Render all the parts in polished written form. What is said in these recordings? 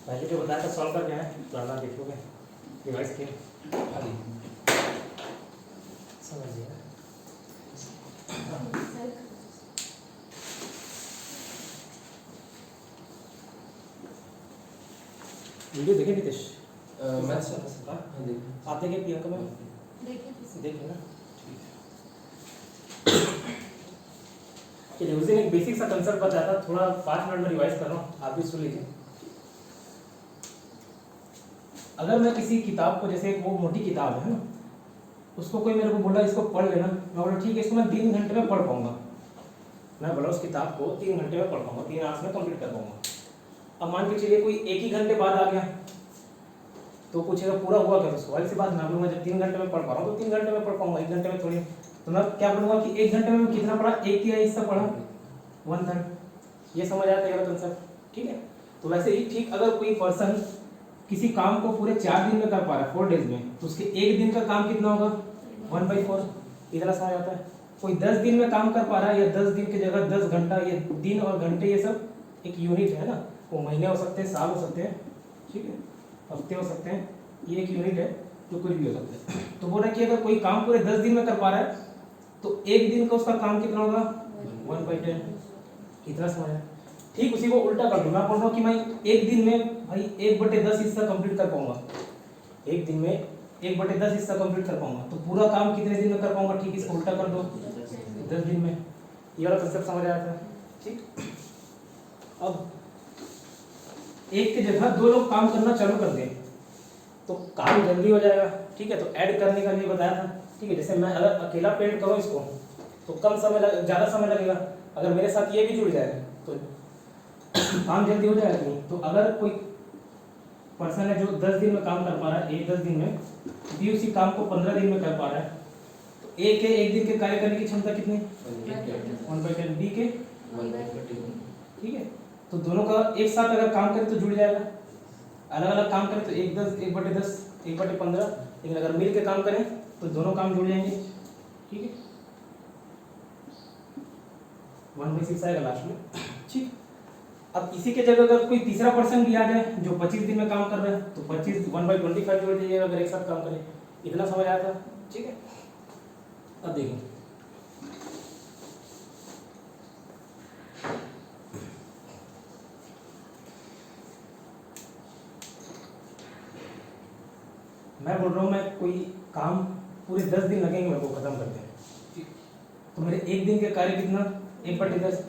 पहले जो बताया था सॉल्व करके आए तो आना देखोगे डिवाइस के अभी समझिए। वीडियो देखे नीतीश? मैं आप देखे प्रियंका मैम? देखिए ना, चलिए उस दिन एक बेसिक सा कंसेप्ट बताया था, थोड़ा 5 मिनट में रिवाइज कर रहा हूँ, आप भी सुन लीजिए। अगर मैं किसी किताब को, जैसे वो मोटी किताब है ना, उसको कोई मेरे को बोला इसको पढ़ लेना, मैं बोला ठीक है इसको मैं 3 घंटे में पढ़ पाऊंगा। मैं बोला उस किताब को 3 घंटे में पढ़ पाऊंगा, 3 आवर्स में कंप्लीट कर पाऊंगा। अब मान के चलिए कोई 1 ही घंटे बाद आ गया तो पूछेगा पूरा हुआ क्या, उसको वाली सी बात ना बोलूँगा, जब 3 घंटे में पढ़ पा रहा हूँ तो 3 घंटे में पढ़ पाऊंगा, 1 घंटे में थोड़ी। तो मैं क्या बोलूँगा कि 1 घंटे में मैं कितना पढ़ा, 1/3 हिस्सा पढ़ा, 1/3। ये समझ आता है कंसेप्ट, ठीक है। तो वैसे ही ठीक अगर कोई पर्सन किसी काम को पूरे 4 दिन में कर पा रहा है, 4 डेज में, तो उसके 1 दिन का काम कितना होगा, 1/4। इतना समझ आता है। कोई 10 दिन में काम कर पा रहा है, या 10 दिन की जगह 10 घंटा, ये दिन और घंटे ये सब एक यूनिट है ना, वो महीने हो सकते हैं, साल हो सकते हैं, ठीक है, हफ्ते हो सकते हैं, ये एक यूनिट है जो कुछ भी हो सकता है। तो बोल रहा है कि अगर कोई काम पूरे 10 दिन में कर पा रहा है तो 1 दिन का उसका काम कितना होगा, 1/10। इतना समझ आया। ठीक उसी को उल्टा कर दो, मैं बोल रहा हूँ कि मैं 1 दिन में भाई 1/10 हिस्सा कंप्लीट कर पाऊंगा, 1 दिन में 1/10 हिस्सा कंप्लीट कर पाऊंगा, तो पूरा काम कितने दिन में कर पाऊंगा, ठीक इसको उल्टा कर दो, 10 दिन में। ये वाला कंसेप्ट समझ आया था, ठीक। अब एक की जगह 2 लोग काम करना चालू कर दें तो काम जल्दी हो जाएगा, ठीक है। तो ऐड करने का लिए बताया था, ठीक है। जैसे मैं अगर अकेला पेंट करूँ इसको तो कम समय ज़्यादा समय लगेगा, अगर मेरे साथ ये भी जुड़ जाए तो काम जल्दी हो जाएगा नहीं। तो अगर कोई पर्सन है जो 10 दिन में काम कर पा रहा है, 10 दिन में, भी उसी काम को 15 दिन में कर पा रहा है, तो एक दिन के कार्य करने की क्षमता कितनी, 1/10, बी के 1/21, ठीक है। तो दोनों का एक साथ अगर काम करें तो जुड़ जाएगा, अलग अलग काम करें तो 1/10, 1/15, लेकिन अगर मिल के काम करें तो दोनों काम जुड़ जाएंगे, ठीक है। 1/6 आएगा लास्ट में, ठीक। अब इसी के जगह अगर कोई तीसरा पर्सन भी आ जाए जो 25 दिन में काम कर रहा है तो 25 1/25 जोड़ दीजिएगा अगर एक साथ काम करें। इतना समझ आया था, ठीक है। अब देखिए मैं बोल रहा हूँ मैं कोई काम पूरे 10 दिन लगेंगे मेरे को खत्म करते हैं, तो मेरे 1 दिन के कार्य कितना, 1/10।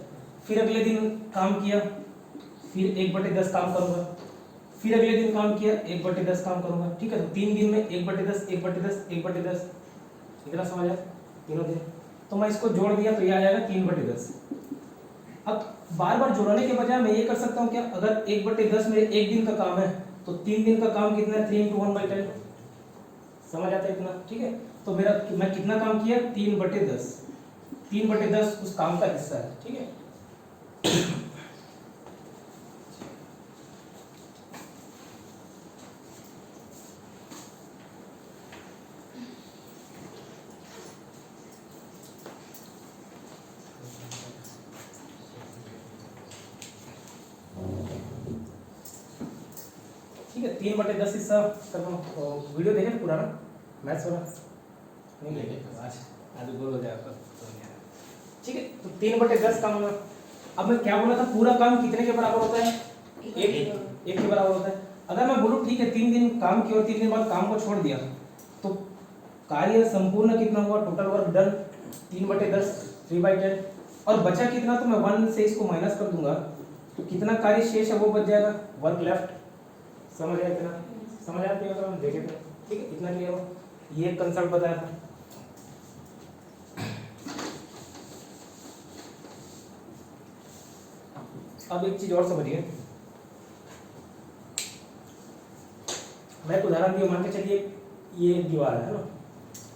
फिर अगले दिन काम किया, फिर 1/10 काम करूंगा, फिर अगले दिन काम किया, 1/10 काम करूंगा, ठीक है। तो 3 दिन में 1/10, 1/10, 1/10, इतना समझ आया तीनों दिन। तो मैं इसको जोड़ दिया तो ये आ जाएगा 3/10। अब बार बार जोड़ने के बजाय मैं ये कर सकता हूँ क्या, अगर 1/10 मेरे 1 दिन का काम है तो 3 दिन का काम कितना है, 3 × 1/10, समझ आता है इतना, ठीक है। तो मेरा मैं कितना काम किया, 3/10, 3/10 उस काम का हिस्सा है, ठीक है। ठीक है, 3/10 हिस्सा कर रहा हूँ। वीडियो देखे पूरा ना, मैथ्स वाला नहीं देखे आज बोल हो जाएगा, ठीक है। तो 3/10 काम होगा। अब मैं क्या बोला था, पूरा काम कितने के बराबर होता है, एक के बराबर होता है। अगर मैं बोलूँ ठीक है 3 दिन काम किया और 3 दिन बाद काम को छोड़ दिया तो कार्य संपूर्ण कितना हुआ, टोटल वर्क डन 3/10, 3/10, और बचा कितना, तो मैं 1 से इसको माइनस कर दूंगा तो कितना कार्य शेष है वो बच जाएगा, वर्क लेफ्ट। समझ आया इतना, समझ आती है हम देखे थे, ठीक है। इतना क्लियर हो, ये कंसेप्ट बताया था। अब एक चीज और समझिए, मैं एक उदाहरण दिया, मान के चलिए ये दीवार है ना,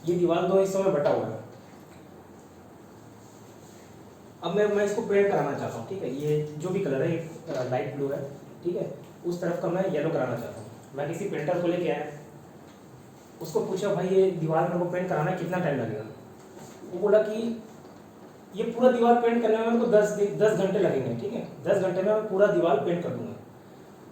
ये दीवार 2 हिस्सों में बटा हुआ है। अब मैं इसको पेंट कराना चाहता हूँ, ठीक है। ये जो भी कलर है लाइट ब्लू है, ठीक है, उस तरफ का मैं येलो कराना चाहता हूँ। मैं किसी पेंटर को लेके आया, उसको पूछा भाई ये दीवार मेरे को पेंट कराना है, कितना टाइम लगेगा। वो बोला कि ये पूरा दीवार पेंट करने में मेरे को 10 घंटे लगेंगे, ठीक है। 10 घंटे में मैं पूरा दीवार पेंट कर दूंगा।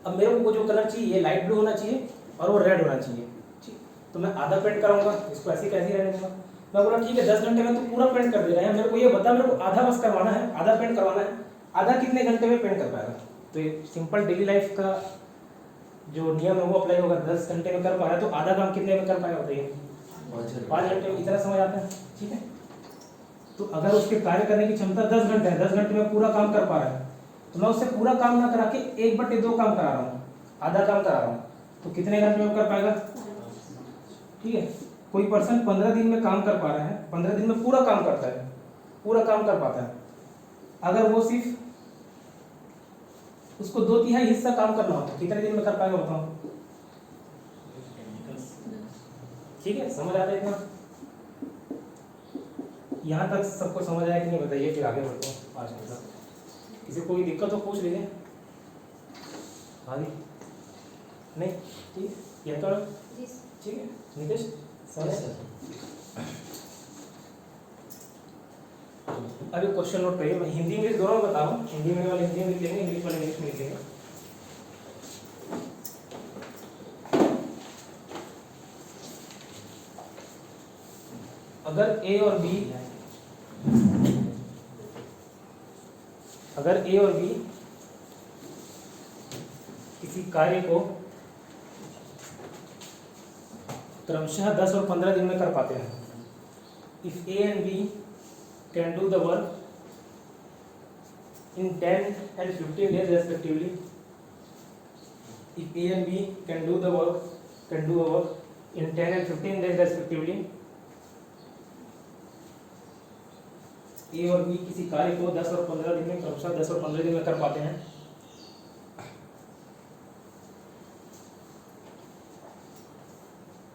अब मेरे को जो कलर चाहिए ये लाइट ब्लू होना चाहिए और वो रेड होना चाहिए, ठीक। तो मैं आधा पेंट कराऊंगा, इसको ऐसे कैसे रहने दूंगा। मैं बोला ठीक है 10 घंटे में तो पूरा पेंट कर देगा यार, मेरे को ये बता, मेरे को आधा बस करवाना है, आधा पेंट करवाना है, आधा कितने घंटे में पेंट कर पाएगा। तो ये सिंपल डेली लाइफ का जो नियम है वो अप्लाई होगा। 10 घंटे में कर पा रहा है तो आधा काम कितने में कर पाएगा बताइए, 5 घंटे में। इतना समझ आता है, ठीक है। तो अगर उसके कार्य करने की क्षमता 10 घंटे है, 10 घंटे में पूरा काम कर पा रहा है, तो मैं उससे पूरा काम ना करा के 1/2 काम करा रहा हूँ, आधा काम करा रहा हूँ, तो कितने घंटे में कर पाएगा, ठीक है। कोई पर्सन 15 दिन में काम कर पा रहा है, 15 दिन में पूरा काम करता है, पूरा काम कर पाता है। अगर वो सिर्फ उसको 2/3 हिस्सा काम करना हो तो कितने दिन में कर पाएगा बताओ, ठीक है। समझ आता है इतना, यहाँ तक सबको समझ आया कि नहीं बताइए, फिर आगे बढ़ते हैं। 5 मिनट तक किसी को कोई दिक्कत तो पूछ लीजिए, आगे नहीं, ठीक है। तो ठीक है निकेश, समझ। अभी क्वेश्चन नोट करिए, मैं हिंदी इंग्लिश दोनों में बता रहा हूँ, हिंदी में वाले हिंदी में लिखेंगे, इंग्लिश वाले इंग्लिश में लिखेंगे। अगर ए और बी किसी कार्य को क्रमशः 10 और 15 दिन में कर पाते हैं, if A and B can do the work in 10 and 15 days respectively, if A and B can do a work in 10 and 15 days respectively, A और B किसी कार्य को 10 और 15 दिन में क्रमशः 10 और 15 दिन में कर पाते हैं,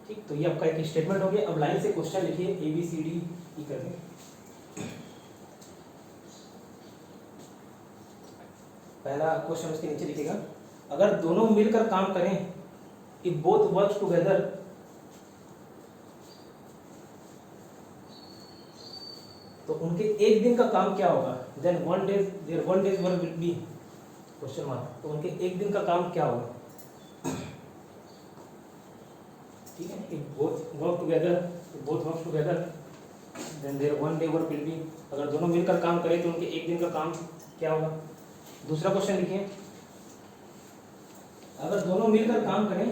ठीक। तो ये आपका एक स्टेटमेंट हो गया। अब लाइन से क्वेश्चन लिखिए ABCD करके। पहला क्वेश्चन उसके नीचे लिखेगा, अगर दोनों मिलकर काम करें, इफ बोथ वर्क टुगेदर, तो उनके एक दिन का काम क्या होगा, then one days work will be question mark, तो उनके एक दिन का काम क्या होगा, ठीक है। If both work together then their one day work will be, अगर दोनों मिलकर काम करें तो उनके एक दिन का काम क्या होगा। दूसरा क्वेश्चन लिखिए, अगर दोनों मिलकर काम करें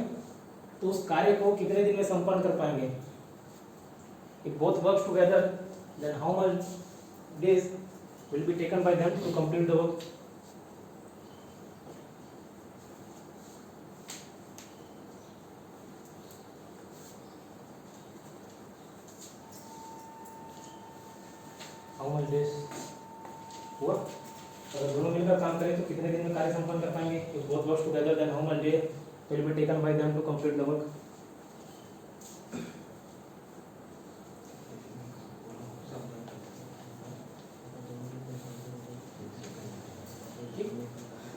तो उस कार्य को कितने दिन में संपन्न कर पाएंगे, if both work together then how much days will be taken by them to complete the work. How much days work, अगर दोनों मिलकर काम करें तो कितने दिन में कार्य संपन्न कर पाएंगे, if both work together then how much day will be taken by them to complete the work.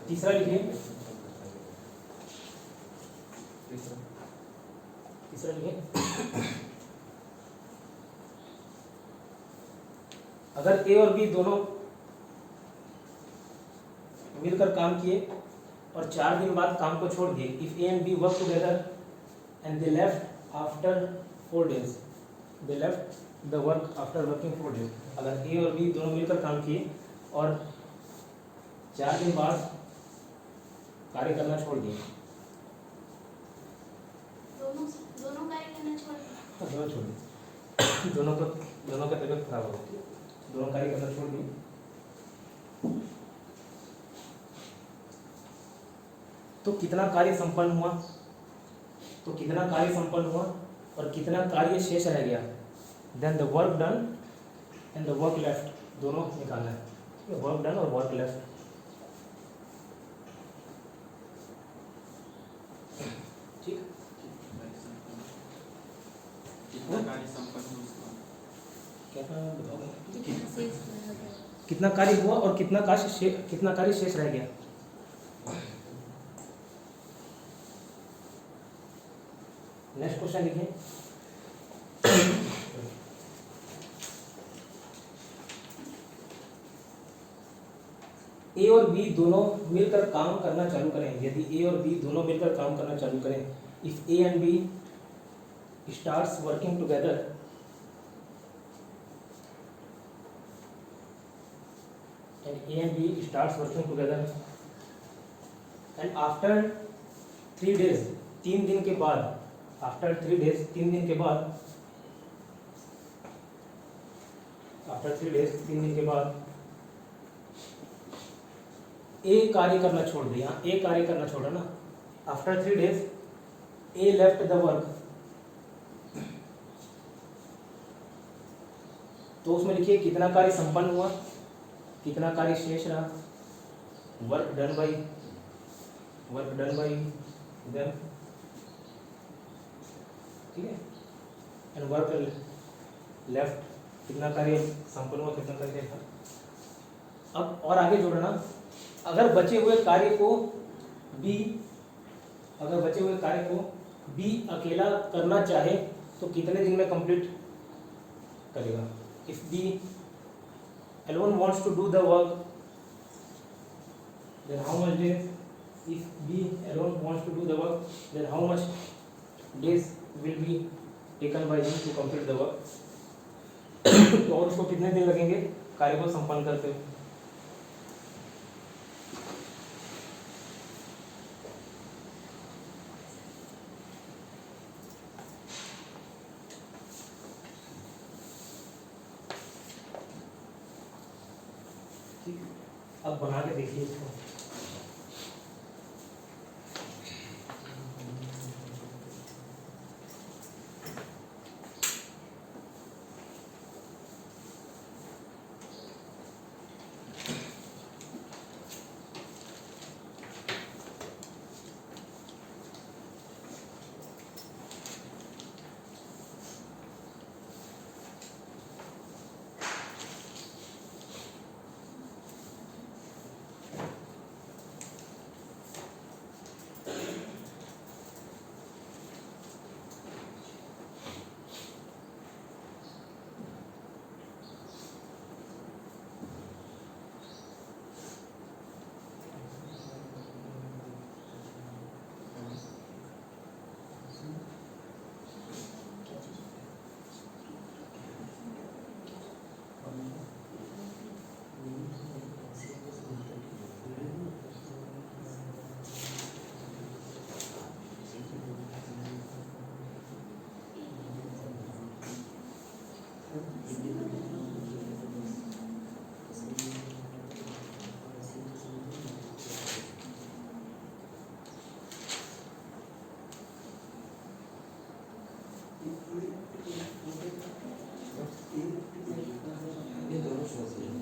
तीसरा लिखिए, अगर ए और बी दोनों मिलकर काम किए और 4 दिन बाद काम को छोड़ दिए, if A and B work together and they left after 4 days, they left the work after working 4 days, अगर ए और बी दोनों मिलकर काम किए और 4 दिन बाद कार्य करना छोड़ दिए, दोनों कार्य करना छोड़ दिए, दोनों छोड़ दिए, दोनों का तबीयत खराब हो गई, दोनों कार्य करना छोड़ दिए, तो कितना कार्य संपन्न हुआ, और कितना कार्य शेष रह गया, then the work done and the work left, दोनों निकालना है, वर्क डन और वर्क लेफ्ट, ठीक। कितना कार्य संपन्न हुआ, क्या कितना कार्य हुआ और कितना कार्य शेष रह गया। नेक्स्ट क्वेश्चन लिखिए, ए और बी दोनों मिलकर काम करना चालू करें, यदि ए और बी दोनों मिलकर काम करना चालू करें, if A and B starts working together, and A and B starts working together and after 3 days 3 दिन के बाद, after 3 days 3 दिन के बाद, after 3 days 3 दिन के बाद A कार्य करना छोड़ दिया, A कार्य करना छोड़ा ना, after 3 days A left the work, तो उसमें लिखिए कितना कार्य संपन्न हुआ, कितना कार्य शेष रहा, वर्क डन बाई देम, ठीक है, एंड वर्क लेफ्ट, कितना कार्य संपन्न हुआ, कितना कार्य शेष रहा। अब और आगे जोड़ना, अगर बचे हुए कार्य को बी अकेला करना चाहे तो कितने दिन में कंप्लीट करेगा। If B alone wants to do the work, then how much days? If B alone wants to do the work, then how much days will be taken by him to complete the work? तो और उसको कितने दिन लगेंगे कार्य को संपन्न करते हुए। अब बना के देखिए इसको। ये दोनों सोच रहे हैं।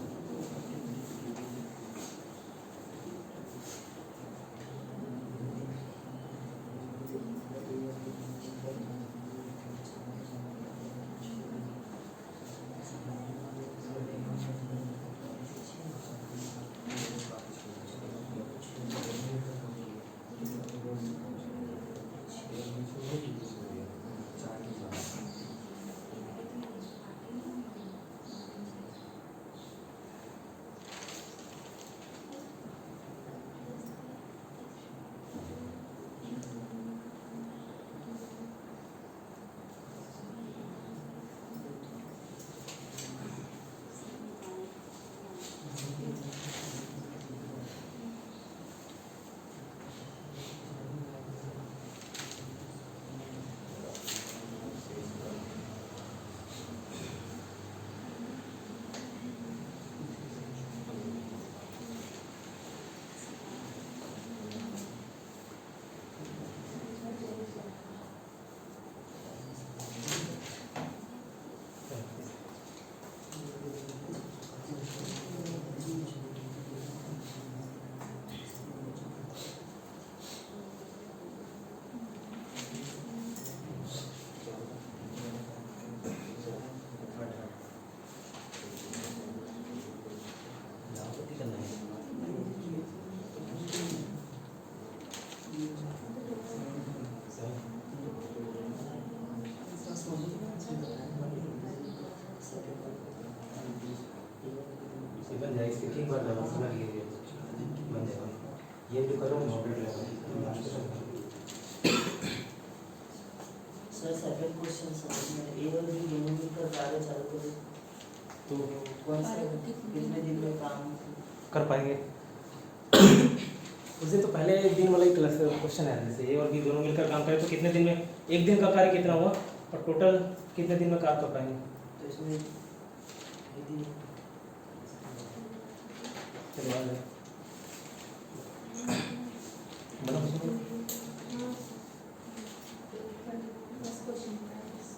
बन जाए इसके 3 बार समझ लीजिए। बन जाएगा। ये जो कर रहा हूँ moderate level sir second question समझ में ए और बी दोनों मिलकर कार्य चालू करें तो कौन सा कितने दिन में काम कर पाएंगे। उस दिन तो पहले दिन वाला ही क्लास क्वेश्चन है, जैसे ए और बी दोनों मिलकर काम करें तो कितने दिन में, एक दिन का कार्य कितना हुआ और टोटल कितने दिन में कार्य कर पाएंगे। तो इसमें यदि चलो आ जाओ। मतलब उसमें बस क्वेश्चन है बस।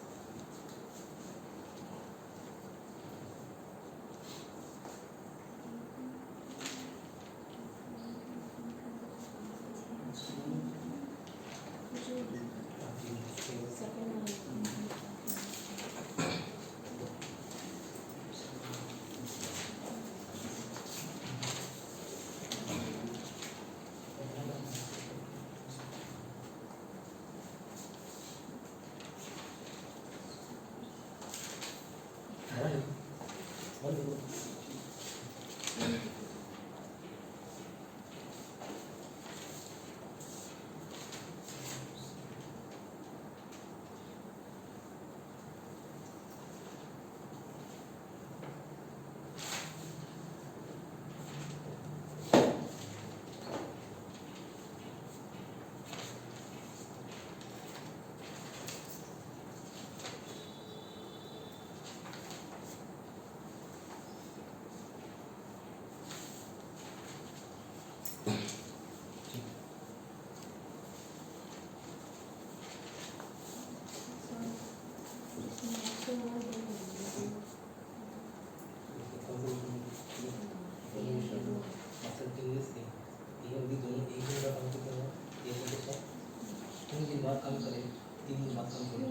सेकंड वाला काम करें, 3 दिन बाद काम करें।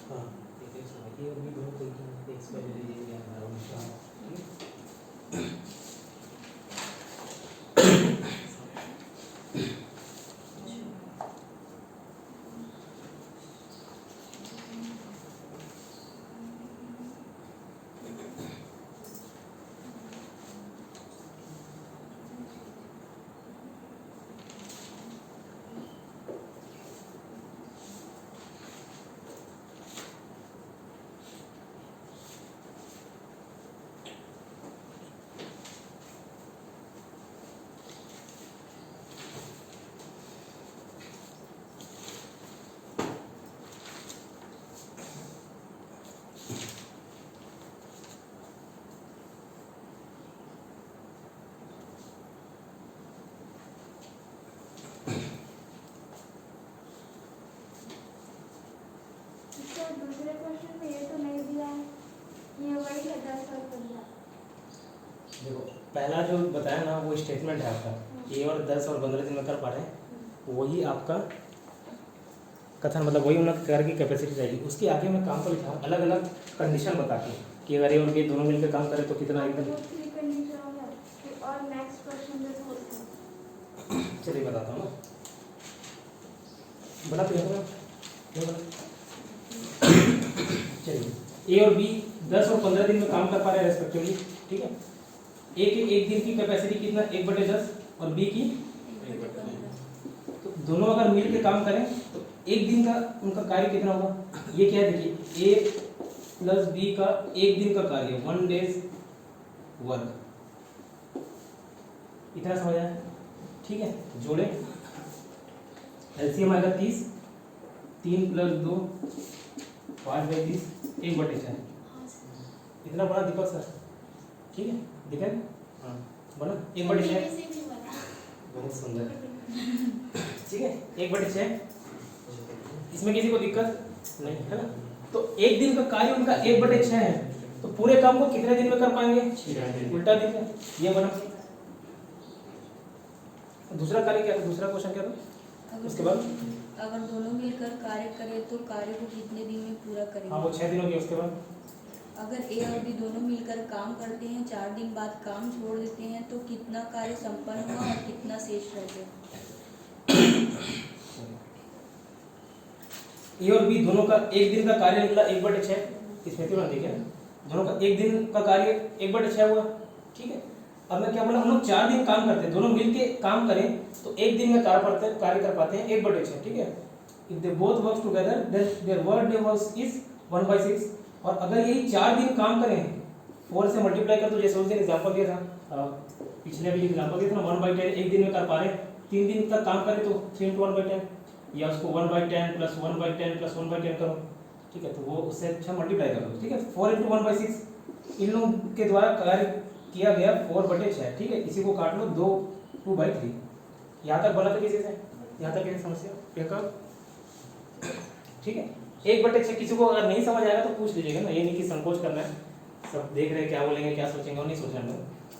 हाँ, एक एक समय ये और भी दोनों कोई की एक्सपायरी ले लिया दूसरे क्वेश्चन में ये तो नहीं दिया है, ये वही है 10 और 15। देखो पहला जो बताया ना वो स्टेटमेंट है आपका, ए और 10 और 15 दिन में कर पा रहे हैं, वही आपका कथन, मतलब वही उनका कार्य की कैपेसिटी रहेगी। उसके आगे मैं काम को लिखा हूँ अलग अलग कंडीशन बता के कि अगर ए और बी दोनों मिलकर काम करें तो कितना एकदम। वो 3 कंडीशन हो गया और नेक्स्ट क्वेश्चन जैसे होता है। चलिए बताता हूँ ना, बताते हैं ना, चलिए ए और बी 10 और 15 दिन में काम कर पा रहे हैं रेस्पेक्टिवली, ठीक है। ए के एक दिन की कैपेसिटी कितना 1/10 और बी की, तो दोनों अगर मिल के काम करें तो एक दिन का उनका कार्य कितना होगा। ये क्या है देखिए, ए प्लस बी का एक दिन का कार्य 1 डेज वर्क, इतना समझ आया, ठीक है। जोड़े एलसीएम आएगा 30, 3 + 2 5/30 1/4, इतना बड़ा दीपक सर, ठीक है, दिखा हाँ बना 1/6, वैसे भी बना। बहुत सुंदर, ठीक है 1/6, इसमें किसी को दिक्कत नहीं है ना। तो एक दिन का कार्य उनका 1/6 है, तो पूरे काम को कितने दिन में कर पाएंगे, उल्टा दिन में, ये बना। दूसरा कार्य क्या था, दूसरा क्वेश्चन क्या था उसके बाद, अगर दोनों मिलकर कार्य करें तो कार्य को कितने दिन में पूरा करेंगे। हाँ वो 6 दिन हो गया। उसके बाद अगर ए और बी दोनों मिलकर काम करते हैं, 4 दिन बाद काम छोड़ देते हैं तो कितना कार्य संपन्न हुआ और कितना शेष रह गया। ए और बी दोनों का एक दिन का कार्य निकला 1/6, स्मृति बना दी क्या, दोनों का एक दिन का कार्य 1/6 हुआ, ठीक है। अब मैं क्या बोला, हम लोग 4 दिन काम करते हैं, दोनों मिलके काम करें तो एक दिन में कार्य कर पाते हैं 1/6, ठीक है। If they both work together then their work day work is 1/6। और अगर यही 4 दिन काम करें 4 से मल्टीप्लाई कर, तो जैसे उस दिन एग्जाम्पल दिया था, पिछले भी एग्जाम्पल दिया था 1/10 एक दिन में कर पा रहे, 3 दिन तक काम करें तो 3 × 1/10, या उसको 1/10 + 1/10 + 1/10 करो, ठीक है, तो वो उससे अच्छा मल्टीप्लाई कर लो, ठीक है। 4 × 1/6 इन लोगों के द्वारा कार्य किया गया 4/6, ठीक है। इसी को काट लो 2/3। यहाँ तक बोला था किसी से, यहाँ तक ये समस्या बेकार, ठीक है। 1/6 किसी को अगर नहीं समझ आएगा तो पूछ लीजिएगा ना, ये नहीं कि संकोच करना है, सब देख रहे हैं क्या बोलेंगे क्या सोचेंगे, और नहीं सोचना है,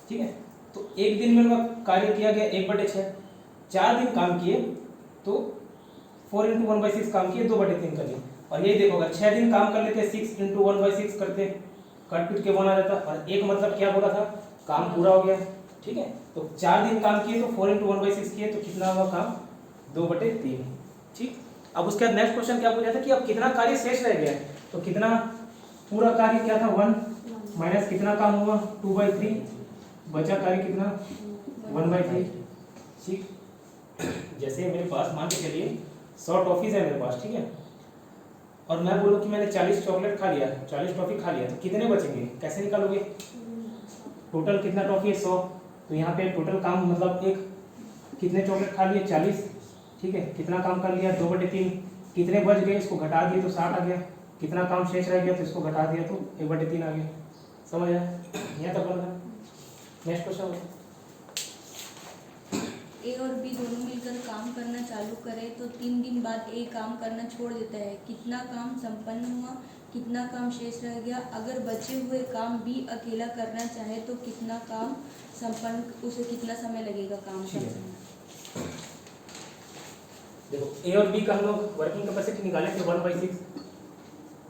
ठीक है। तो एक दिन में उनका कार्य किया गया 1/6, 4 दिन काम किए तो 4 × 1/6 काम किए, 2/3 कर लिए। और यही देखो अगर 6 दिन काम कर लेते 6 × 1/6 करते, कट पीट के बना रहता, और एक मतलब क्या बोला था, काम पूरा हो गया, ठीक है। तो 4 दिन काम किए तो 4 × 1/6 किए तो कितना हुआ काम, 2/3, ठीक। अब उसके बाद नेक्स्ट क्वेश्चन क्या पूछा था कि अब कितना कार्य शेष रह गया है, तो कितना पूरा कार्य क्या था 1 माइनस कितना काम हुआ 2/3, बचा कार्य कितना 1/3, ठीक। जैसे मेरे पास मान के चलिए 100 टॉफीज है मेरे पास, ठीक है, और मैं बोलूँ कि मैंने 40 चॉकलेट खा लिया, 40 टॉफी खा लिया, तो कितने बचेंगे, कैसे निकालोगे, टोटल कितना टॉफी है 100, तो यहाँ पे टोटल काम मतलब एक कितने चॉकलेट खा लिए 40, ठीक है, कितना काम कर लिया 2/3, कितने बच गए इसको घटा दिए तो 60 आ गया, कितना काम शेष रह गया तो इसको घटा दिया तो 1/3 आ गया, समझ आया, यहाँ तक बोला था। नेक्स्ट क्वेश्चन, ए और बी दोनों मिलकर काम करना चालू करें तो 3 दिन बाद ए काम करना छोड़ देता है, कितना काम संपन्न हुआ, कितना काम शेष रह गया, अगर बचे हुए काम बी अकेला करना चाहे तो कितना काम संपन्न, उसे कितना समय लगेगा काम ठीक है। संपन्न। देखो ए और बी का हम लोग वर्किंग कैपेसिटी निकाले थे 1/6,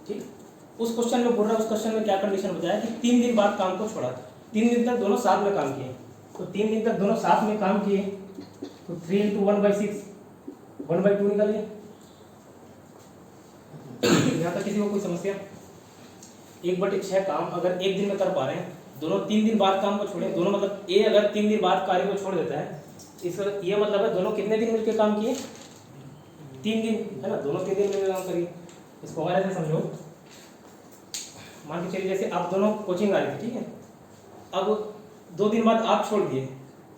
ठीक। उस क्वेश्चन में बोल रहा है, उस क्वेश्चन में क्या कंडीशन बताया कि 3 दिन बाद काम को छोड़ा, 3 दिन तक दोनों साथ में काम किए, तो 3 दिन तक दोनों साथ में काम किए तो 3 × 1/6 1/2 निकालिए। यहाँ तक किसी को कोई समस्या, 1/6 काम अगर एक दिन में कर पा रहे हैं, दोनों 3 दिन बाद काम को छोड़े, दोनों मतलब ए अगर 3 दिन बाद कार्य को छोड़ देता है, इसका ये मतलब है दोनों कितने दिन मिलकर काम किए, 3 दिन, है ना, दोनों 3 दिन मिलकर काम करिए। इसको और ऐसे समझो, मान के चलिए जैसे आप दोनों कोचिंग आ रहे थे, ठीक है, अब 2 दिन बाद आप छोड़ दिए,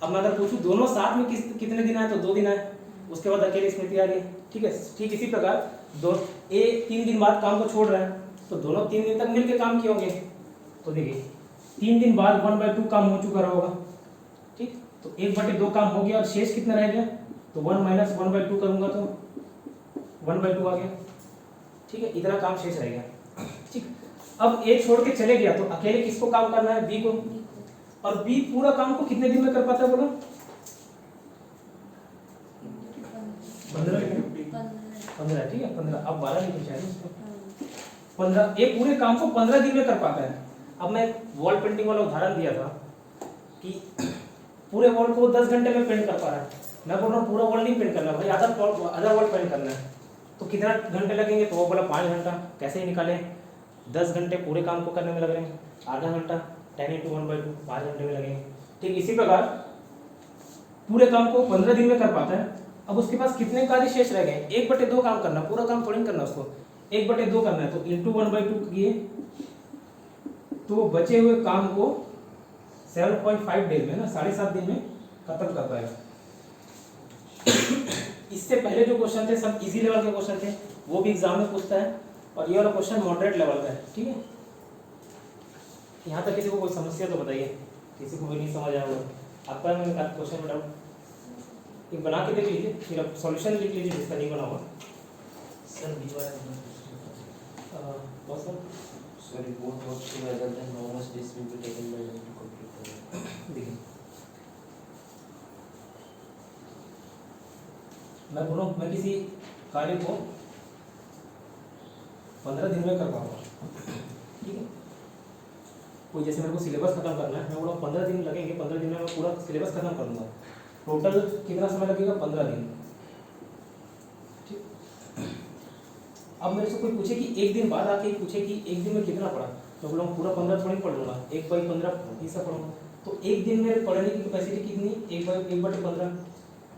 अब मैं अगर पूछूं दोनों साथ में कितने दिन आए तो 2 दिन आए, उसके बाद अकेली स्मृति आ रही है, ठीक है। ठीक इसी प्रकार ए 3 दिन बाद काम को छोड़ रहा है तो दोनों 3 दिन तक मिलकर काम किए होंगे, तो देखिए 3 दिन बाद 1/2 काम हो चुका होगा, ठीक, तो 1/2 काम हो गया और शेष कितना रह गया, तो 1 - 1/2 करूंगा तो 1/2 आ गया, ठीक है, इतना काम शेष रह गया, ठीक। अब ए छोड़ के चले गया तो अकेले किसको काम करना है, बी को, और बी पूरा काम को कितने दिन में कर पाता है बोलो, 15, ठीक है, 15, अब 12 लिखना चाहिए इसको, 15, एक पूरे काम को 15 दिन में कर पाता है। अब मैं वॉल पेंटिंग वाला उदाहरण दिया था कि पूरे वॉल को 10 घंटे में पेंट कर पा रहा है, मैं बोल रहा हूँ पूरा वॉल नहीं पेंट करना भाई, आधा वॉल पेंट करना है, तो कितना घंटे लगेंगे, तो वो बोला 5 घंटा, कैसे ही निकालें, 10 घंटे पूरे काम को करने में लग रहे हैं, आधा घंटा 10 × 1/2 5 घंटे में लगेंगे, ठीक। इसी प्रकार पूरे काम को 15 दिन में कर पाता है। अब उसके पास कितने कार्य शेष रह गए, 1/2 काम करना, पूरा काम थोड़ी करना उसको, 1/2 करना है, तो × 1/2 किए तो बचे हुए काम को 7.5 डेज में ना 7.5 दिन में खत्म कर पाएगा। इससे पहले जो क्वेश्चन थे सब इजी लेवल के क्वेश्चन थे, वो भी एग्जाम में पूछता है, और ये वाला क्वेश्चन मॉडरेट लेवल का है, ठीक है। यहाँ तक किसी को कोई समस्या तो बताइए, किसी को भी नहीं समझ आया होगा आपका, मैं क्वेश्चन में डाउट एक बना के देख लीजिए, फिर आप सॉल्यूशन लिख लीजिए जिसका नहीं बना हुआ। सर बी वाला Sorry, both work together, then how much days will be taken by them to complete the work? देखिए मैं बोलूँ मैं किसी कार्य को 15 दिन में कर पाऊंगा, ठीक है। कोई जैसे मेरे को सिलेबस खत्म करना है, मैं बोला 15 दिन लगेंगे, 15 दिन में मैं पूरा सिलेबस खत्म कर दूंगा, टोटल कितना समय लगेगा 15 दिन, ठीक। अब मेरे से कोई पूछे कि एक दिन बाद आके पूछे कि एक दिन में कितना पढ़ा, तो बोला पूरा 15 थोड़ी पढ़ लूँगा, 1/15 हिस्सा पढ़ूंगा। तो एक दिन मेरे पढ़ने की कैपेसिटी कितनी, 1/15।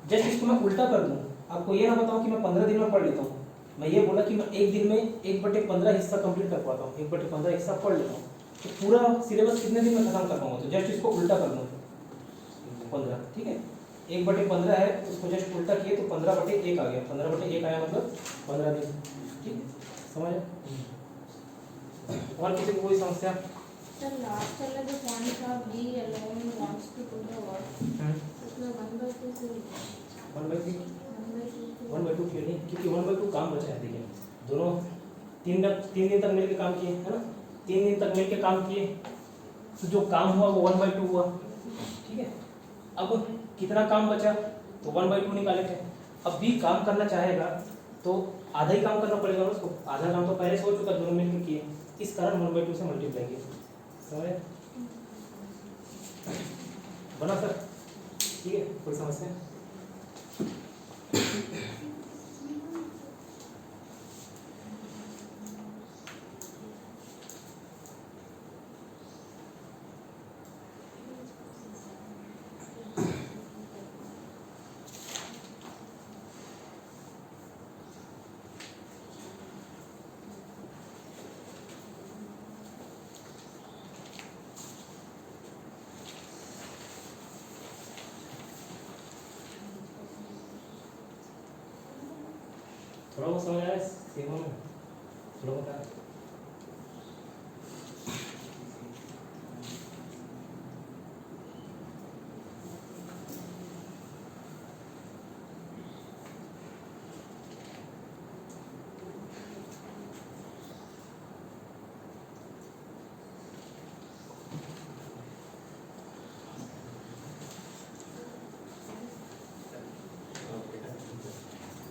जस्ट इसको मैं उल्टा कर दूँ, आपको ये ना बताऊँ कि मैं 15 दिन में पढ़ लेता हूँ, मैं ये बोला कि मैं एक दिन में 1/15 हिस्सा कंप्लीट कर पाता हूँ, 1/15 हिस्सा पढ़ लेता हूँ। तो पूरा सिलेबस कितने दिन में खत्म कर पाऊंगा, तो जस्ट इसको उल्टा कर दूँ 15, ठीक है। 1/15 है, उसको जस्ट उल्टा किए तो 15/1 आ गया, 15/1 आया मतलब 15 दिन, ठीक है, समझ। और किसी को कोई समस्या? Sir, last वाला जो point था, we alone wants to do the work. उसमें 1/2 से 1/3 1/2 1/2 क्यों नहीं, क्योंकि 1/2 काम बचा है। देखिए दोनों 3 दिन तक मिलकर काम किए है ना, 3 दिन तक मिलकर काम किए, तो जो काम हुआ वो 1/2 हुआ, ठीक है। अब कितना काम बचा, तो 1/2 निकाले थे। अब भी काम करना चाहेगा तो आधा ही काम करना पड़ेगा उसको, आधा काम तो पहले से हो चुका, दोनों मिलकर किए, इस कारण 1/2 से मल्टीप्लाई किए, समझे। बना सर, ठीक है, कोई समस्या? थोड़ा बहुत समझ आया सीखो में, थोड़ा बता।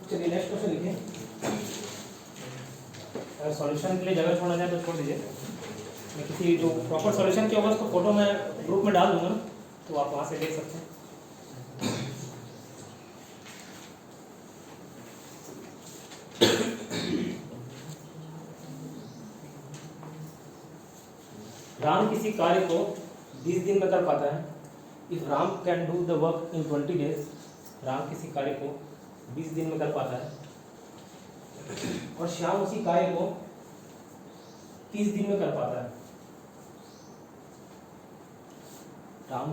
चलिए नेक्स्ट क्वेश्चन लिखिए। अगर सॉल्यूशन के लिए जगह छोड़ना चाहे तो छोड़ दीजिए, मैं किसी जो प्रॉपर सॉल्यूशन की होगा उसको फोटो मैं ग्रुप में डाल दूंगा ना, तो आप वहाँ से देख सकते हैं। राम किसी कार्य को 20 दिन में कर पाता है। If Ram can do the work in 20 days, Ram किसी कार्य को 20 दिन में कर पाता है और श्याम उसी कार्य को 30 दिन में कर पाता है। राम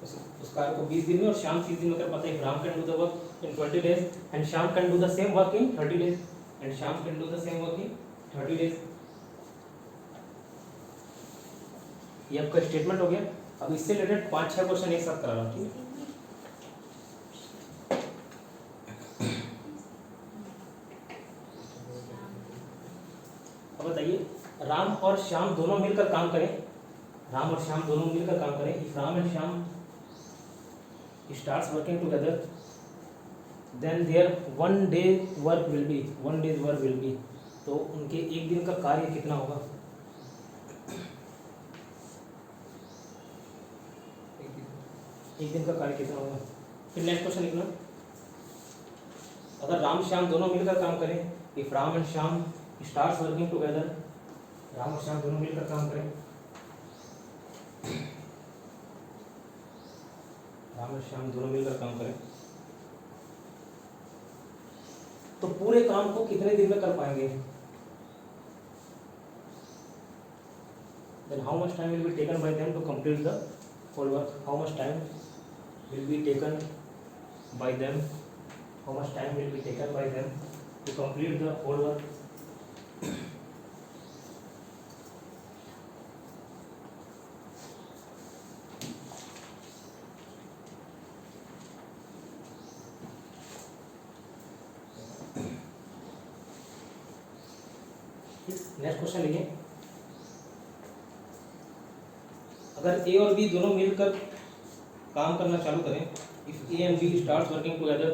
उस कार्य को 20 दिन में और श्याम 30 दिन में कर पाता है। Ram can do the work in 20 days and Shyam can do the same work in 30 days and Shyam can do the same work in 30 days. ये आपका स्टेटमेंट हो गया। अब इससे रिलेटेड 5-6 क्वेश्चन एक साथ करा रहा हूँ, ठीक है। अब बताइए, राम और श्याम दोनों मिलकर काम करें, राम और श्याम दोनों मिलकर काम करें। If Ram and Shyam starts working together then their 1 days work will be, तो उनके एक दिन का कार्य कितना होगा? एक दिन का कार्य कितना होगा? फिर नेक्स्ट क्वेश्चन लिखना। अगर राम श्याम दोनों मिलकर काम करें, if Ram and Shyam starts working together, Ram और श्याम दोनों मिलकर काम करें, राम और श्याम दोनों मिलकर काम करें, तो पूरे काम को कितने दिन में कर पाएंगे? Then how much time will be taken by them to complete the whole work? How much time will be taken by them? How much time will be taken by them to complete the whole work? Next question लिखिए। अगर ए और B दोनों मिलकर काम करना चालू करें, if A and B starts working together,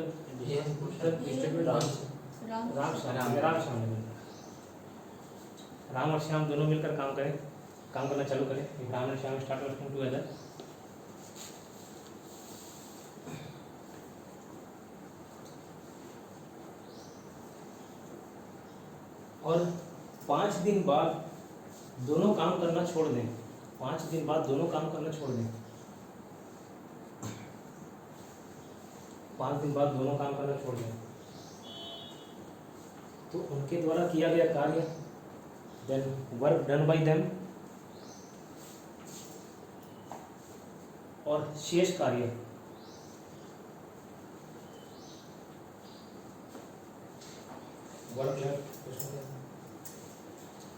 Ram और श्याम दोनों मिलकर काम करना चालू करें, if Ram and Shyam start working together, और 5 दिन बाद दोनों काम करना छोड़ दें, 5 दिन बाद दोनों काम करना छोड़ दें, 5 दिन बाद दोनों काम करना छोड़ दें, तो उनके द्वारा किया गया कार्य, then work done by them, और शेष कार्य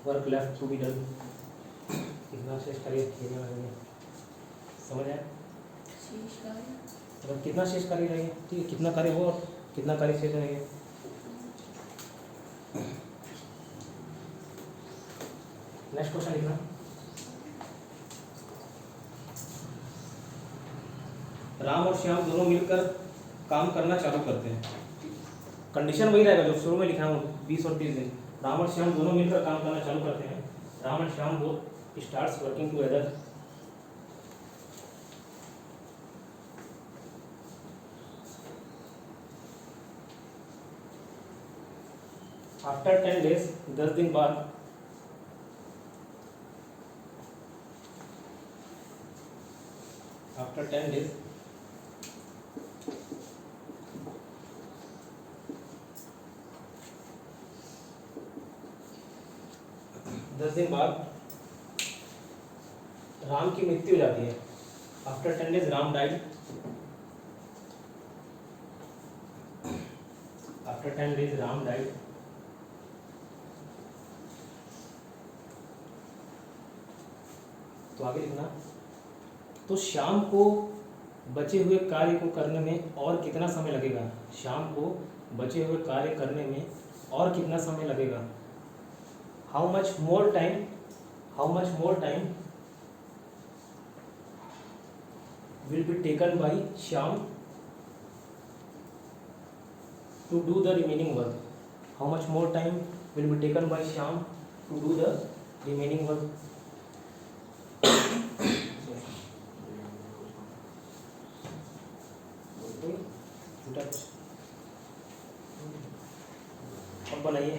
work left to be done, कितना शेष कार्य किए जाना चाहिए, समझ आया? शेष कार्य मतलब कितना शेष कार्य रहेगा, ठीक है, कितना कार्य हो और कितना कार्य शेष रहेगा। नेक्स्ट क्वेश्चन लिखना। राम और श्याम दोनों मिलकर काम करना चालू करते हैं, कंडीशन वही रहेगा जो शुरू में लिखा हूँ 20 और 30 दिन। राम और श्याम दोनों मिलकर काम करना चालू करते हैं, Ram and Shyam both starts working together after 10 days, 10 दिन बाद आफ्टर 10 डेज दस दिन बाद राम की मृत्यु हो जाती है। After 10 days Ram died, after 10 days Ram died, तो आगे लिखना। तो शाम को बचे हुए कार्य को करने में और कितना समय लगेगा, शाम को बचे हुए कार्य करने में और कितना समय लगेगा, how much more time will be taken by Shyam to do the remaining work, how much more time will be taken by Shyam to do the remaining work। छोटा कुछ अब बनाइए।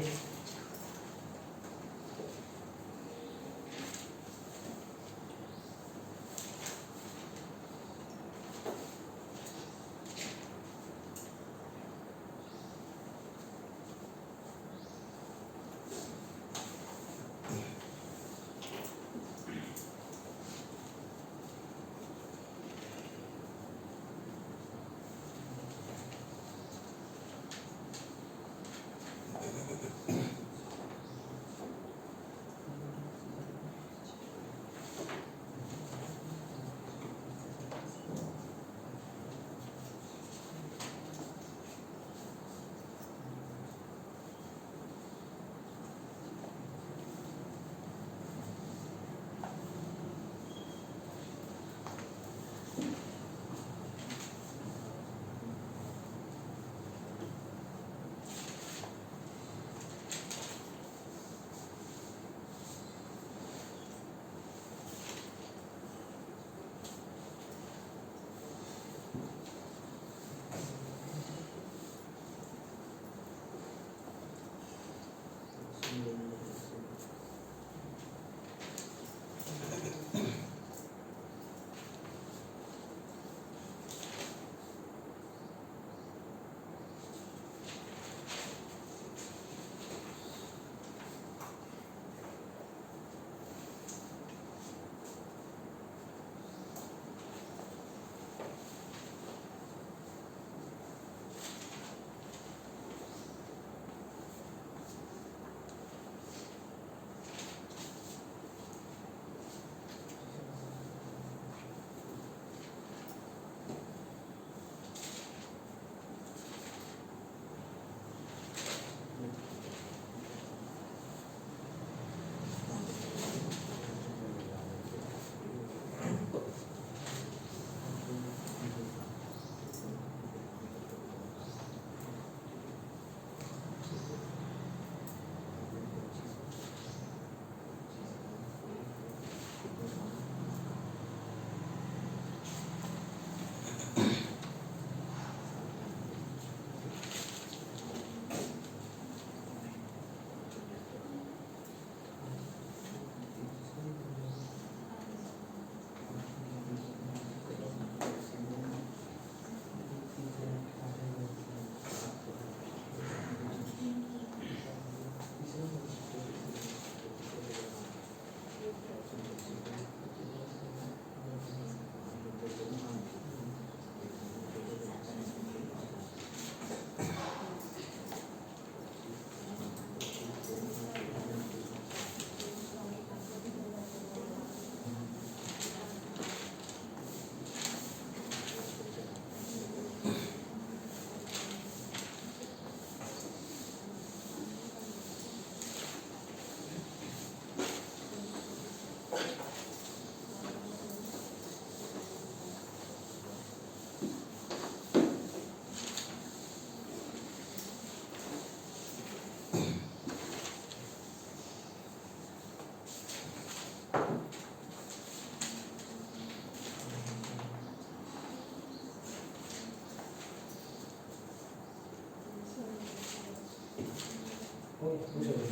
पूछो भाई।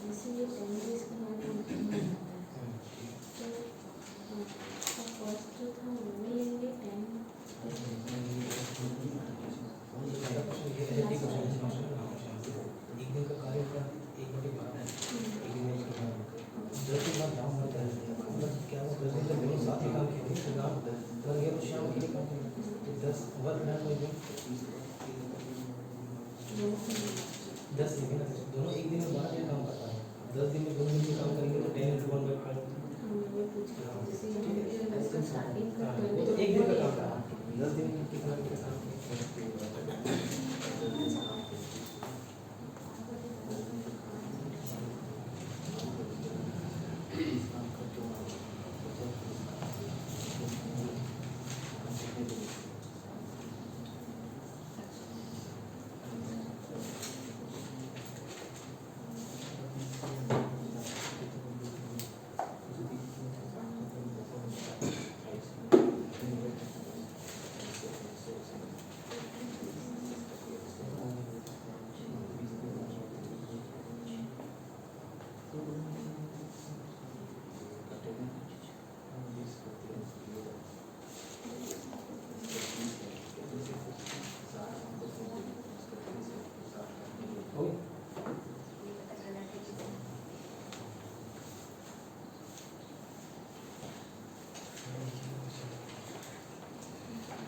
जैसे ये 10 days के बाद उनको आता है तो फर्स्ट जो था वो लेंगे 10 एक दिन का कार्य का 1/12 है, एक दिन में 10 दिन बाद जाऊँ होता है, मतलब क्या वो 10 दिन तक दोनों साथ ही काम किए थे, राम घर गया तो शाम के लिए काम किया, तो 10 वर्क डन हो गया, 10 दिन में दोनों एक दिन में 12 दिन काम करता है, 10 दिन में दोनों मिलकर काम करेंगे तो 10 into 1/12। ये पूछ रहा हूँ जैसे इसका स्टार्टिंग का वो तो एक दिन का काम था, 10 दिन में कितना दिन का काम किया।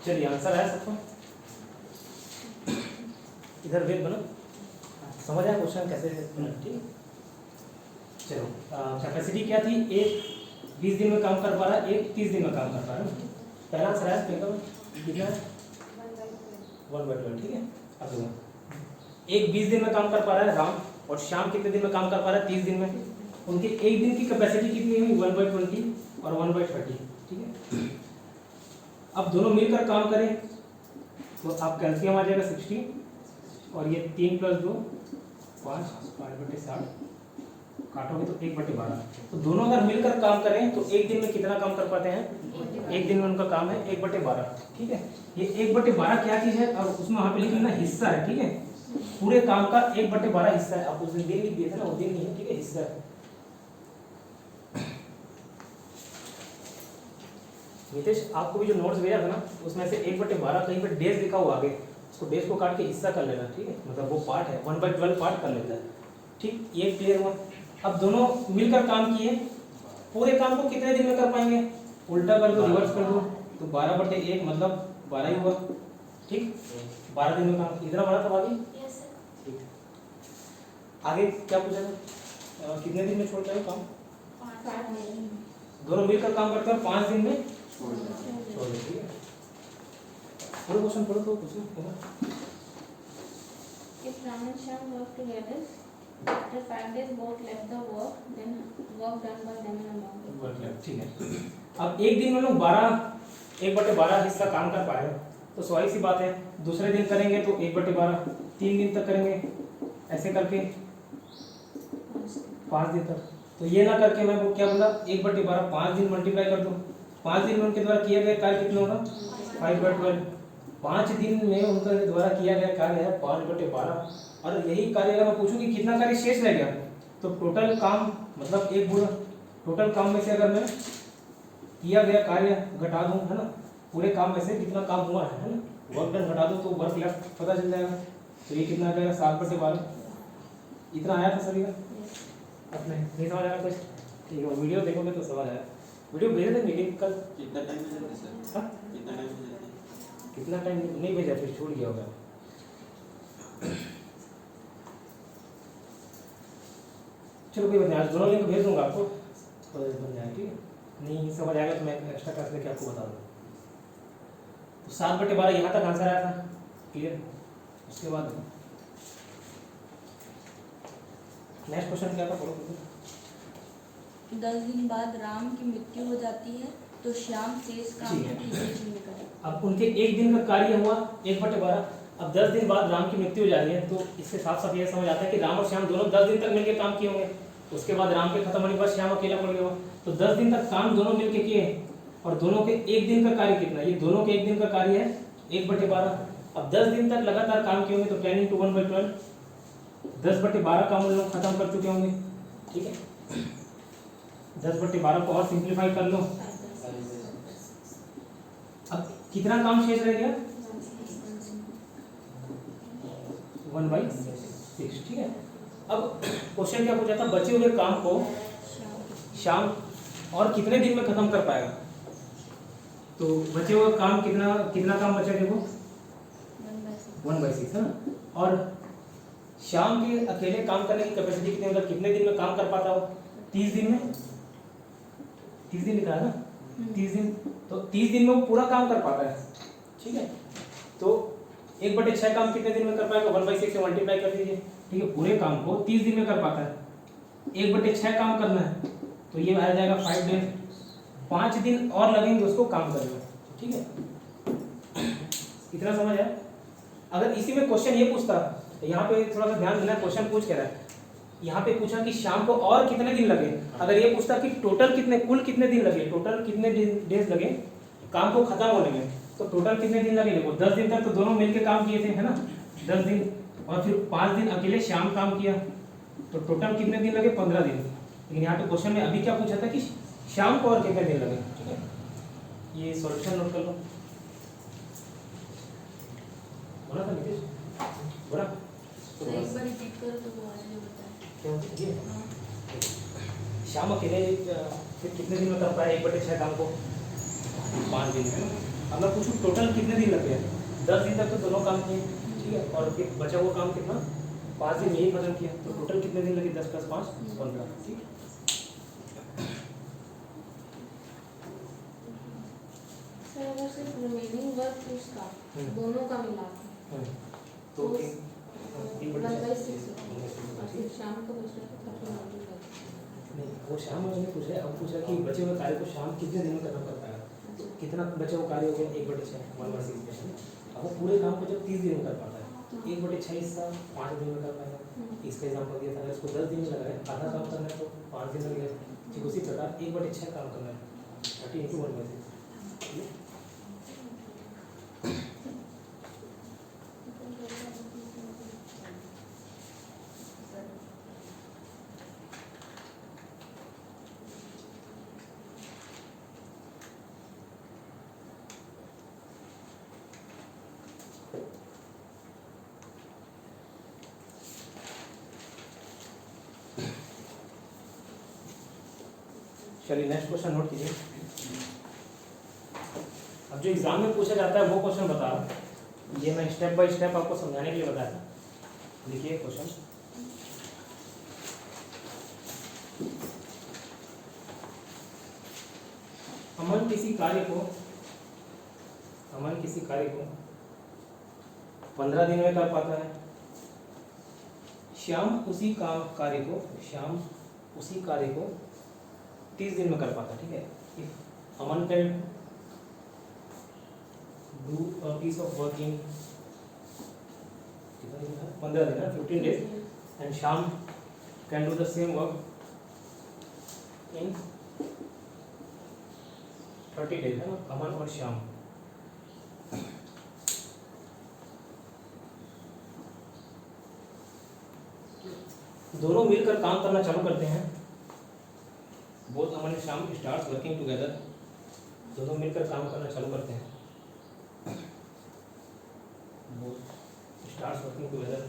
चलिए आंसर है सबको, इधर वेट बनो, समझ आया क्वेश्चन कैसे बना, ठीक। चलो कैपेसिटी क्या थी, एक 20 दिन में काम कर पा रहा है, एक 30 दिन में काम कर पा रहा है। पहला आंसर है कितना, 1/12, ठीक है। अब देखो एक 20 दिन में काम कर पा रहा है राम, और श्याम कितने दिन में काम कर पा रहा है, 30 दिन में। उनके एक दिन की कैपेसिटी कितनी हुई, 1/20 और 1/30, ठीक है। अब दोनों मिलकर काम करें तो आप कैल्शियम आ जाएगा 60, और ये 3 + 2 5, 5/60 काटोगे तो 1/12। तो दोनों अगर मिलकर काम करें तो एक दिन में कितना काम कर पाते हैं, एक दिन में उनका काम है 1/12, ठीक है। ये 1/12 क्या चीज़ है, और उसमें वहाँ पे लिख लेना हिस्सा है, ठीक है। पूरे काम का 1/12 हिस्सा है, आप उस दिन लिख दिए थे ना, वो दिन नहीं है, ठीक है, हिस्सा है। नितेश आपको भी जो नोट्स भेजा था ना, उसमें से 1/12 कहीं पे डेज लिखा हुआ आगे, उसको डेज को काट के हिस्सा कर लेना, ठीक है, मतलब वो पार्ट है, 1/12 पार्ट कर लेता है, ठीक। ये क्लियर हुआ। अब दोनों मिलकर काम किए, पूरे काम को कितने दिन में कर पाएंगे, उल्टा कर दो, रिवर्स कर दो, तो 12/1 मतलब 12 ही हुआ, ठीक। 12 दिन में काम, इतना बड़ा था आगे, ठीक। आगे क्या पूछा था, कितने दिन में छोड़ते हो काम, दोनों मिलकर काम करते हैं 5 दिन में छोड़ दो, ठीक है। पढ़ो क्वेश्चन, पढ़ो तो कुछ If Ram and Shyam work together, after 5 days both left the work, then work done by them in a month. ठीक है। अब एक दिन में लोग 1/12 हिस्सा काम कर पाए, तो स्वाभाविक सी बात है, दूसरे दिन करेंगे तो 1/12, 3 दिन तक करेंगे, ऐसे करके 5 दिन तक। तो ये ना करके मैं वो क्या बोला, 1/12 5 दिन मल्टीप्लाई कर दो, 5 दिन में उनके द्वारा किया गया कार्य कितना होगा, 5/12। 5 दिन में उनके द्वारा किया गया कार्य है 5/12। और यही कार्य अगर मैं पूछूं कि कितना कार्य शेष रह गया, तो टोटल काम मतलब एक गुणा टोटल काम में से अगर मैं किया गया कार्य घटा दूं, है ना, पूरे काम में से कितना काम हुआ है ना, वर्क डन घटा दूं तो वर्क लेफ्ट पता चल जाएगा। तो ये कितना आ जाएगा, 7/12। इतना आया था सभी का, अपने नहीं समझ आया कुछ, ठीक है। वीडियो देखोगे तो समझ आया। वीडियो भेजे थे मीटिंग कल, कितना टाइम भेजा सर, हाँ? कितना टाइम भेजा, कितना टाइम नहीं भेजा, फिर छूट गया होगा। चलो कोई बात नहीं, आज दोनों लिंक भेज दूंगा आपको, बन जाएगा, ठीक है। नहीं समझ आएगा तो मैं एक्स्ट्रा क्लास लेके आपको बता दूँगा। तो 7/12 यहाँ तक आंसर आया था, क्लियर। उसके बाद नेक्स्ट क्वेश्चन क्या था, पढ़ो। 10 दिन बाद राम की मृत्यु हो जाती है तो श्याम शेष काम ठीक है। को कितने दिन में करे। अब उनके एक दिन का कार्य हुआ 1/12, अब 10 दिन बाद राम की मृत्यु हो जा रही है, तो इससे साफ साफ यह समझ आता है कि राम और श्याम दोनों 10 दिन तक मिलकर काम किए होंगे। उसके बाद राम के खत्म होने के बाद श्याम अकेला पड़ गया, तो 10 दिन तक काम दोनों मिलकर किए, और दोनों के एक दिन का कार्य कितना, ये दोनों के एक दिन का कार्य है 1/12। अब 10 दिन तक लगातार काम किए होंगे तो 10 into 1/12, 10/12 काम उन लोग खत्म कर चुके होंगे, ठीक है। 10/12 को और सिंप्लीफाई कर लो। अब कितना काम शेष रह गया? 1/6, ठीक है। अब क्वेश्चन क्या पूछा था, बचे हुए काम को शाम और कितने दिन में खत्म कर पाएगा। तो बचे हुए काम कितना काम बचा देखो, 1/6 है ना। और शाम के अकेले काम करने की कैपेसिटी कितनी, मतलब कितने दिन में काम कर पाता हो? 30 दिन में, 30 दिन लिखा है ना, 30 दिन। तो 30 दिन में वो पूरा काम कर पाता है, ठीक है। तो 1/6 काम कितने दिन में कर पाएगा? 1/6 से मल्टीप्लाई कर दीजिए, ठीक है। पूरे काम को 30 दिन में कर पाता है, 1/6 काम करना है, तो ये आ जाएगा 5 डेज। 5 दिन और लगेंगे उसको काम करने में, ठीक है। इतना समझ आया? अगर इसी में क्वेश्चन ये पूछता, तो यहाँ पे थोड़ा सा ध्यान देना, क्वेश्चन पूछ के रहा है। यहाँ पे पूछा कि शाम को और कितने दिन लगे। अगर ये पूछता कि टोटल कुल कितने दिन लगे, टोटल कितने डेज लगे काम को खत्म होने में, तो टोटल कितने दिन लगे देखो। 10 दिन तक तो दोनों मिलके काम किए थे, है ना, 10 दिन, और फिर 5 दिन अकेले शाम काम किया, तो टोटल कितने दिन लगे? 15 दिन। लेकिन यहाँ पे क्वेश्चन में अभी क्या पूछा था कि शाम को और कितने दिन लगे, ठीक है। ये सॉल्यूशन नोट कर लो। बोला था नीतीश, बोला तो एक बार रिपीट करो तो वो आगे बताएं। क्या होता है ये? शाम अकेले फिर कितने दिन में कर पाया 1/6 काम को? 5 दिन में। अब मैं पूछूं टोटल कितने दिन लगे? 10 दिन तक तो दोनों काम किए, ठीक है, और फिर बचा हुआ काम कितना? 5 दिन यही खत्म किया, तो टोटल कितने दिन लगे? 10 + 5 15, ठीक है। सर अगर सिर्फ रिमेनिंग वर्क उसका दोनों का मिला के तो तो 1/6 और फिर शाम को दूसरे को 30 कर नहीं, वो शाम में नहीं पूछा, अब पूछा कि बचे हुए कार्य को शाम कितने दिन में खत्म कर पाएगा। तो कितना बचा हुआ कार्य हो गया? 1/6, 1/6। अब वो पूरे काम को जब 30 दिन में कर पाता है, तो 1/6 हिस्सा 5 दिन में कर पाएगा। इसका एग्जाम्पल दिया था, अगर इसको 10 दिन में लगा है, आधा काम करना है तो 5 दिन लगेगा। ठीक उसी प्रकार 1/6 काम करना है, 30 × 1/6। चलिए नेक्स्ट क्वेश्चन नोट कीजिए। अब जो एग्जाम में पूछा जाता है वो क्वेश्चन बता रहा हूं। ये मैं स्टेप बाय स्टेप आपको समझाने के लिए बताया था। देखिए क्वेश्चन, अमन किसी कार्य को 15 दिन में कर पाता है। श्याम उसी कार्य को 30 दिन में कर पाता है, ठीक है। If Aman can do a piece of work in 15 दिन, 15 days, and Shyam can do the same work in 30 days, है ना, अमन और श्याम। दोनों मिलकर काम करना चालू करते हैं। Both Aman and Shyam starts working together, दोनों मिलकर काम करना चालू करते हैं। बोथ स्टार्ट्स वर्किंग टुगेदर,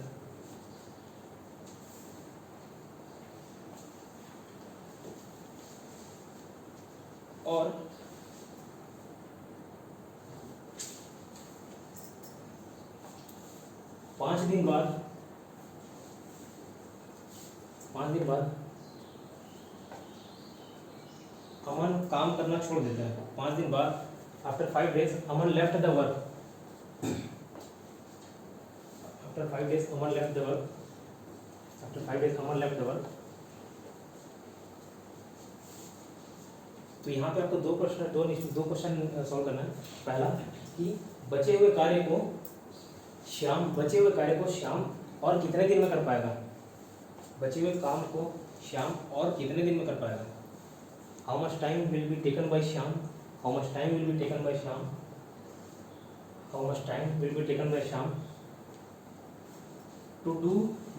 और पाँच दिन बाद अमन काम करना छोड़ देता है। 5 दिन बाद, after 5 days, Aman left the work. After 5 days Aman left the work. तो यहाँ पे आपको दो क्वेश्चन सॉल्व करना है। पहला कि बचे हुए कार्य को श्याम और कितने दिन में कर पाएगा। बचे हुए काम को श्याम और कितने दिन में कर पाएगा। How much time will be taken by Shyam? How much time will be taken by Shyam? How much time will be taken by Shyam to do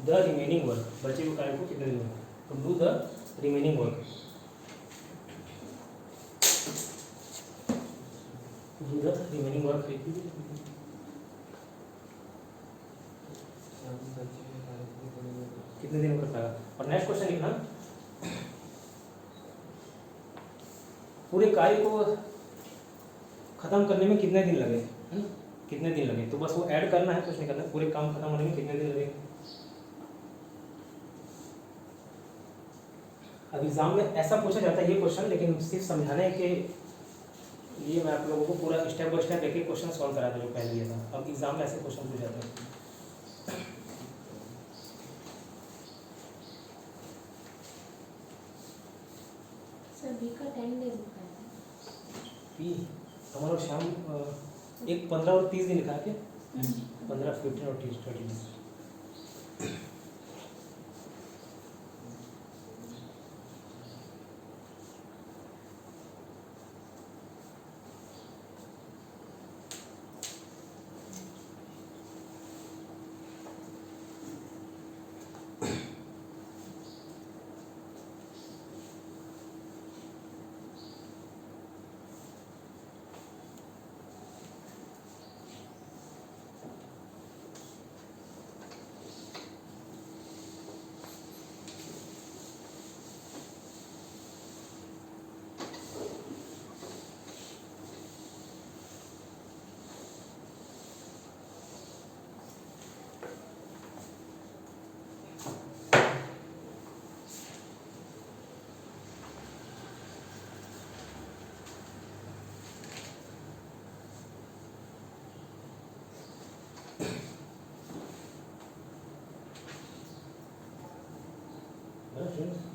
the remaining work, बचे हुए कार्य को कितने दिन में, to do the remaining work, to do the remaining work कितने दिन में कर पाएगा। और नेक्स्ट क्वेश्चन लिखना, पूरे कार्य को खत्म करने में कितने दिन लगे, है ना, कितने दिन लगे, तो बस वो ऐड करना है, कुछ नहीं करना, पूरे काम खत्म होने में कितने दिन लगे। अब एग्जाम में ऐसा पूछा जाता है ये क्वेश्चन, लेकिन सिर्फ समझाने के लिए मैं आप लोगों को पूरा स्टेप बाय स्टेप एक एक क्वेश्चन सॉल्व करा था जो पहले दिया था। अब एग्जाम में ऐसे क्वेश्चन पूछ जाते हैं। सर बी का 10 डेज लिखा है। पी हमारा शाम एक 15 और 30 दिन लिखा है क्या, 15, 15 और 30 30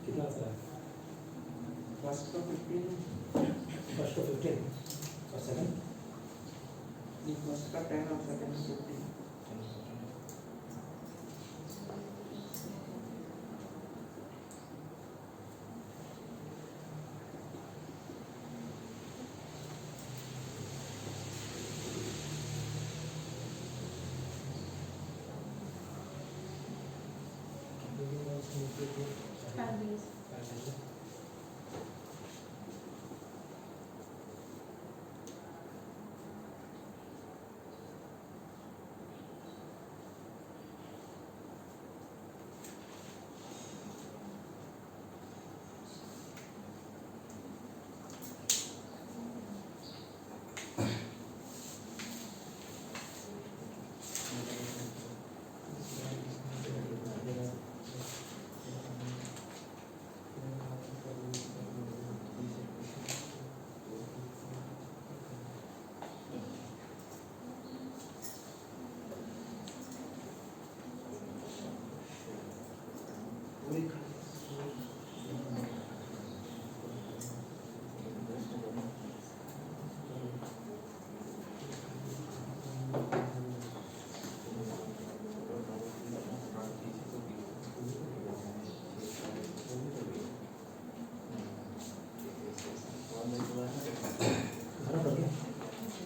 कितना आंसर है, फर्स्ट को 15, फर्स्ट को 15 और सेकंड फर्स्ट का 10 और सेकंड को 15।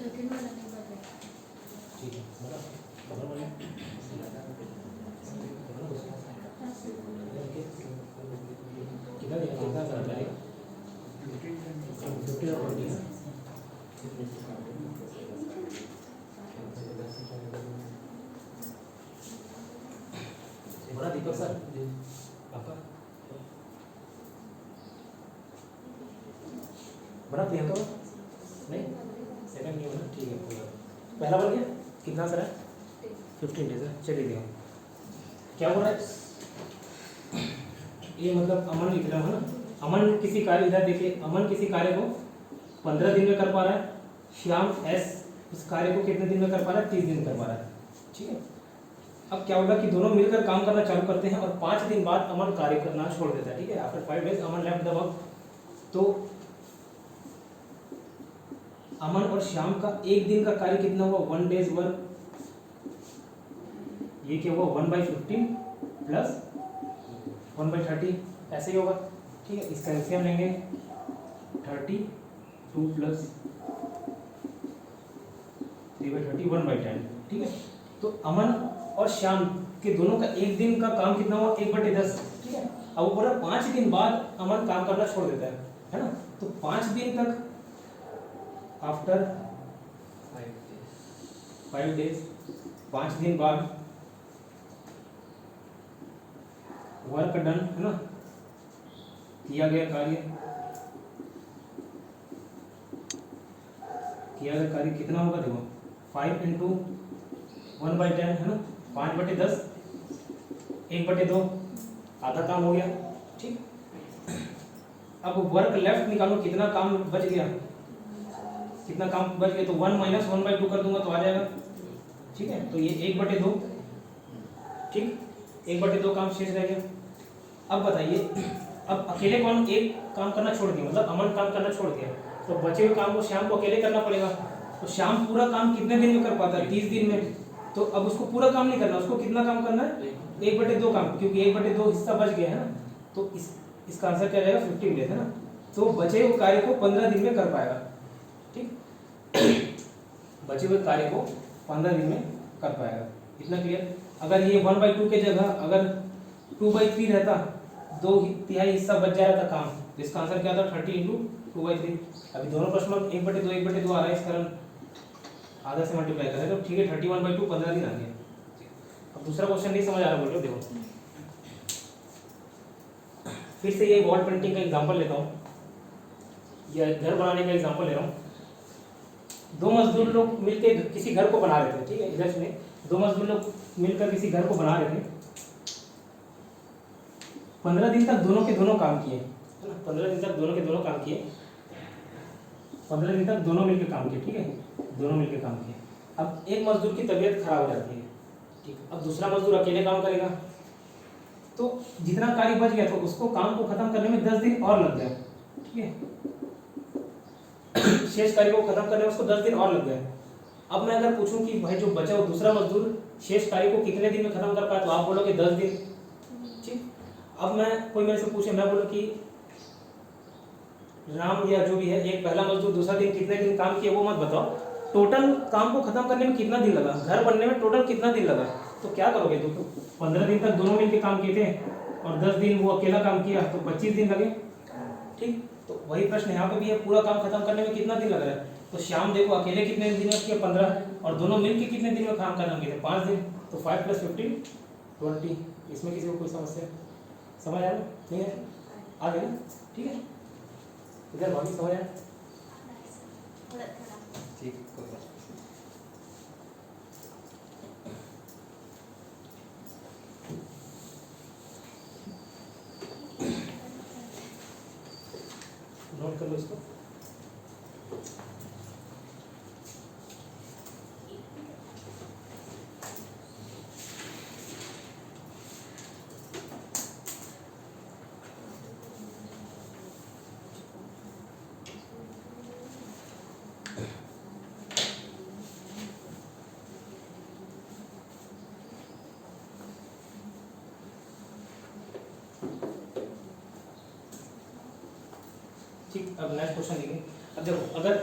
सेकंड वाला नहीं पता है। ठीक है, कितना दिया, कितना आंसर आता है, 15 और 20 बड़ा दीपक सर आपका बड़ा प्रियंका नहीं, सेकंड नहीं होना, ठीक है कोई बात नहीं। पहला बन गया, कितना सर है, 15 डेज है, चलिए दिया क्या हो रहा है, ये मतलब अमन लिख रहा हूँ ना, अमन किसी कार्य, इधर देखिए, अमन किसी कार्य को 15 दिन में कर पा रहा है, श्याम एस उस कार्य को कितने दिन में कर पा रहा है, 30 दिन में कर पा रहा है, ठीक है। अब क्या होगा कि दोनों मिलकर काम करना चालू करते हैं और 5 दिन बाद अमन कार्य करना छोड़ देता है, ठीक है। After 5 days Aman left the work, तो अमन और श्याम का एक दिन का कार्य कितना हुआ, 1 डेज वर्क, ये क्या हुआ 1/15 प्लस 1/30, ऐसे ही होगा, ठीक है। इसका एलसीएम लेंगे 32 प्लस 3/30 1/10, ठीक है। तो अमन और शाम के दोनों का एक दिन का काम कितना हुआ 1/10, ठीक है। अब वो बोला 5 दिन बाद अमन काम करना छोड़ देता है ना, तो 5 दिन तक आफ्टर 5 डेज 5 दिन बाद वर्क डन, है ना, किया गया कार्य कितना होगा, देखो 5 इंटू 1/10 है ना, 5/10 1/2, आधा काम हो गया, ठीक। अब वर्क लेफ्ट निकालो, कितना काम बच गया, तो 1 माइनस 1/2 कर दूंगा तो आ जाएगा, ठीक है। तो ये 1/2, ठीक, 1/2 काम शेष रह गया। अब बताइए, अब अकेले कौन एक काम करना छोड़ दिया, मतलब अमन काम करना छोड़ दिया, तो बचे हुए काम को शाम को अकेले करना पड़ेगा। तो शाम पूरा काम कितने दिन में कर पाता है, 30 दिन में। तो अब उसको पूरा काम नहीं करना, उसको कितना काम करना है, 1/2 काम, क्योंकि 1/2 हिस्सा बच गया है ना, तो इसका आंसर क्या जाएगा 15 डेज, है ना। तो बचे हुए कार्य को 15 दिन में कर पाएगा, ठीक। बचे हुए कार्य को 15 दिन में कर पाएगा, इतना क्लियर। अगर ये 1/2 के जगह अगर 2/3 रहता, 2/3 हिस्सा बच जा रहा था काम, तो इसका आंसर क्या था 30 इंटू 2/3। अभी दोनों प्रश्न में 1/2 आ रहा है, इस कारण आधा से मल्टीप्लाई करें तो ठीक है, 31/2 15 दिन आ गया। अब दूसरा क्वेश्चन नहीं समझ आ रहा, बोल रहे हो, देखो फिर से ये वॉल पेंटिंग का एग्जांपल लेता हूँ, या घर बनाने का एग्जांपल ले रहा हूँ। 2 मजदूर लोग मिलकर किसी घर को बना रहे थे, ठीक है। इधर सुनिए, 2 मजदूर लोग मिलकर किसी घर को बना रहे थे। 15 दिन तक दोनों के दोनों काम किए, है ना, 15 दिन तक दोनों के दोनों काम किए, 15 दिन तक दोनों मिलकर काम किए, ठीक है, दोनों मिलकर काम किए। अब एक मजदूर की तबीयत खराब हो जाती है, ठीक है। अब दूसरा मजदूर अकेले काम करेगा, तो जितना कार्य बच गया था उसको काम को खत्म करने में 10 दिन और लग गया, ठीक है। शेष कार्य को खत्म करने में उसको 10 दिन और लग गए। अब मैं अगर पूछूं कि भाई जो बचा वो दूसरा मजदूर शेष कार्य को कितने दिन में खत्म कर पाया, तो आप बोलोगे 10 दिन, ठीक। अब मैं कोई मेरे से पूछे, मैं बोलूं कि राम या जो भी है, एक पहला मजदूर दूसरा दिन कितने दिन काम किया वो मत बताओ, टोटल काम को खत्म करने में कितना दिन लगा, घर बनने में टोटल कितना दिन लगा, तो क्या करोगे, तो 15 दिन तक दोनों मिलकर काम किए थे और 10 दिन वो अकेला काम किया, तो 25 दिन लगे, ठीक। तो वही प्रश्न यहाँ पे भी है, पूरा काम खत्म करने में कितना दिन लग रहा है, तो श्याम देखो अकेले कितने दिन में किया 15, और दोनों मिलकर कितने दिन में काम खत्म किए थे 5 दिन, तो 5 + 15 20। इसमें किसी को कोई समस्या समझ आया नहीं है, आ गया ना, ठीक है। इधर भाभी समझ आया, ठीक, कोई बात नोट कर लो इसको। ठीक, अब नेक्स्ट क्वेश्चन देखिए। अब देखो, अगर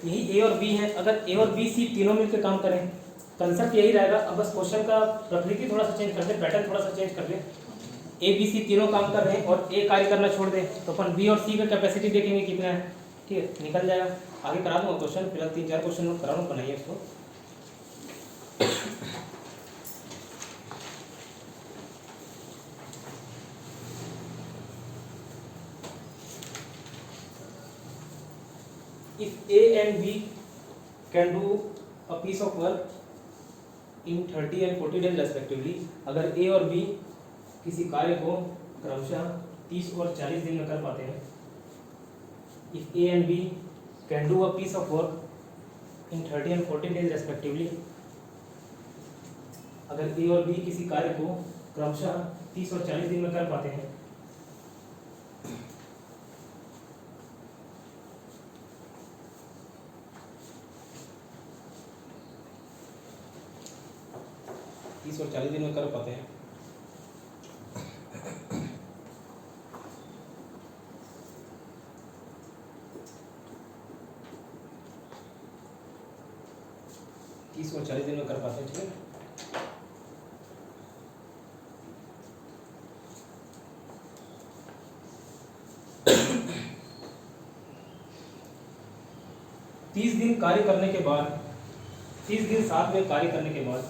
यही ए और बी है, अगर ए और बी सी तीनों मिलकर काम करें, कंसेप्ट यही रहेगा। अब बस क्वेश्चन का प्रकृति थोड़ा सा चेंज कर दे, पैटर्न थोड़ा सा चेंज कर दे। ए बी सी तीनों काम कर रहे हैं और ए कार्य करना छोड़ दे, तो अपन बी और सी का कैपेसिटी देखेंगे कितना है, ठीक है, निकल जाएगा। आगे करा दूंगा क्वेश्चन, फिलहाल 3-4 क्वेश्चन नोट करा दूँ, बनाइए इसको। If A and B can do a piece of work in 30 and 40 days respectively, अगर A और B किसी कार्य को क्रमशः 30 और 40 दिन में कर पाते हैं, if A and B can do a piece of work in 30 and 40 days respectively, अगर A और B किसी कार्य को क्रमशः 30 और 40 दिन में कर पाते हैं, और 40 दिन में कर पाते हैं, ठीक है। 30 दिन कार्य करने के बाद, 30 दिन साथ में कार्य करने के बाद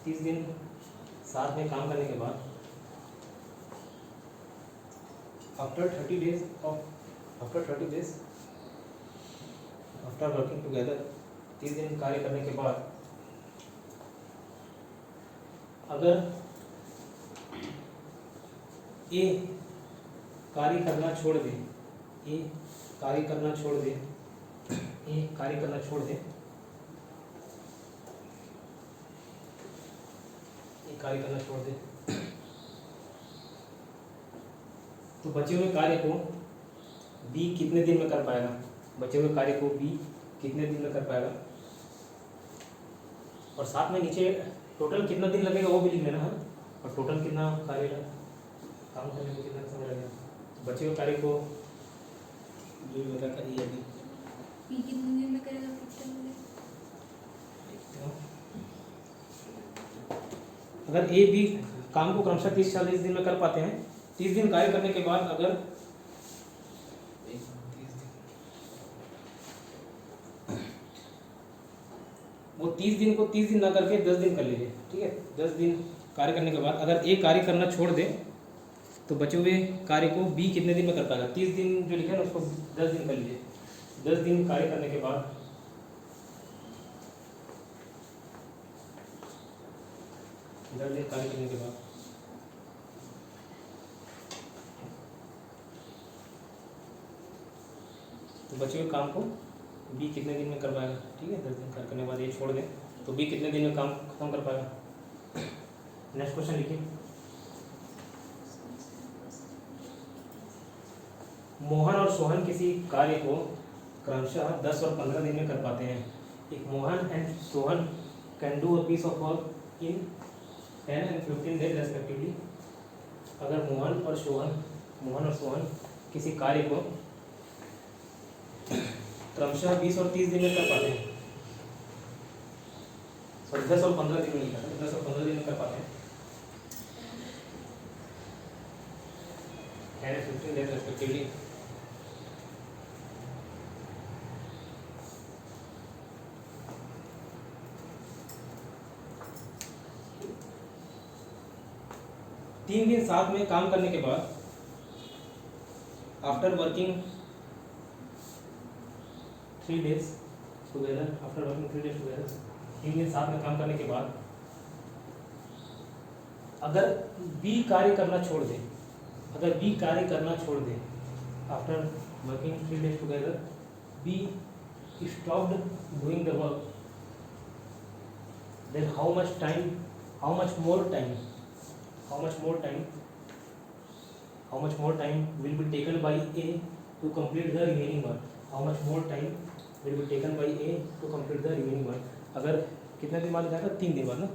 30 दिन साथ में काम करने के बाद after 30 days after working together, 30 दिन कार्य करने के बाद अगर ए कार्य करना छोड़ दे, ए कार्य करना छोड़ दे, ए कार्य करना छोड़ दे, ए कार्य करना छोड़ दे, तो बचे हुए कार्य को बी कितने दिन में कर पाएगा? बचे हुए कार्य को बी कितने दिन में कर पाएगा? और साथ में नीचे टोटल कितना दिन लगेगा वो भी लिख लेना है, और टोटल कितना कार्य काम करने में कितना समय लगेगा। बचे हुए कार्य को जो भी बता करिए अभी पी कितने दिन में करेगा पिक्चर में? अगर ए बी काम को क्रमशः 30-40 दिन में कर पाते हैं, 30 दिन कार्य करने के बाद अगर वो 30 दिन को 30 दिन ना करके 10 दिन कर लीजिए, ठीक है। 10 दिन कार्य करने के बाद अगर ए कार्य करना छोड़ दे तो बचे हुए कार्य को बी कितने दिन में कर पाएगा? 30 दिन जो लिखा है ना उसको 10 दिन कर लीजिए। 10 दिन कार्य करने के बाद 10 दिन कार्य करने के बाद तो बचे हुए काम को बी कितने दिन में कर पाएगा? ठीक है, 10 दिन कार्य करने के बाद ये छोड़ दें तो बी कितने दिन में काम खत्म कर पाएगा? नेक्स्ट क्वेश्चन लिखिए। मोहन और सोहन किसी कार्य को क्रमशः 10 और 15 दिन में कर पाते हैं। एक Mohan and Sohan can do a piece of work in 10 and 15 days respectively. अगर मोहन और सोहन किसी कार्य को क्रमशः 20 और 30 दिन में कर पाते हैं, सॉरी 10 और 15 दिन में लिखा है, 10 और 15 दिन में कर पाते हैं, 10 and 15 days रेस्पेक्टिवली। तीन दिन साथ में काम करने के बाद after working 3 days together, after working 3 days together, 3 दिन साथ में काम करने के बाद अगर बी कार्य करना छोड़ दे, अगर बी कार्य करना छोड़ दे after working 3 days together, B stopped doing the work, then how much more time will be taken by A to complete the remaining work? How much more time will be taken by A to complete the remaining work? अगर कितने दिन बाद जाएगा? 3 दिन बाद ना।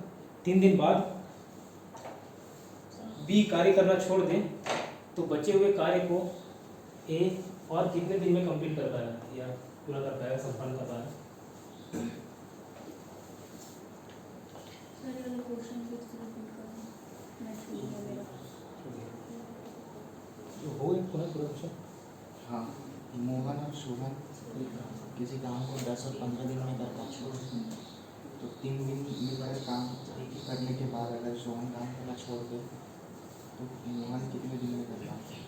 3 दिन बाद B कार्य करना छोड़ दें तो बचे हुए कार्य को A और कितने दिन में कंप्लीट कर पाएगा या पूरा कर पाएगा, संपन्न कर पाएगा? सर ये वाला क्वेश्चन फिर से रिपीट करना, मैं छूट गया मेरा। जो हो एक पूरा क्वेश्चन। हाँ, मोहन और सोहन किसी काम को 10 और 15 दिन में कर पाते हैं, तो 3 दिन मिलकर काम करने के बाद अगर सोहन काम करना छोड़ दे तो मोहन कितने दिन में कर पाते हैं?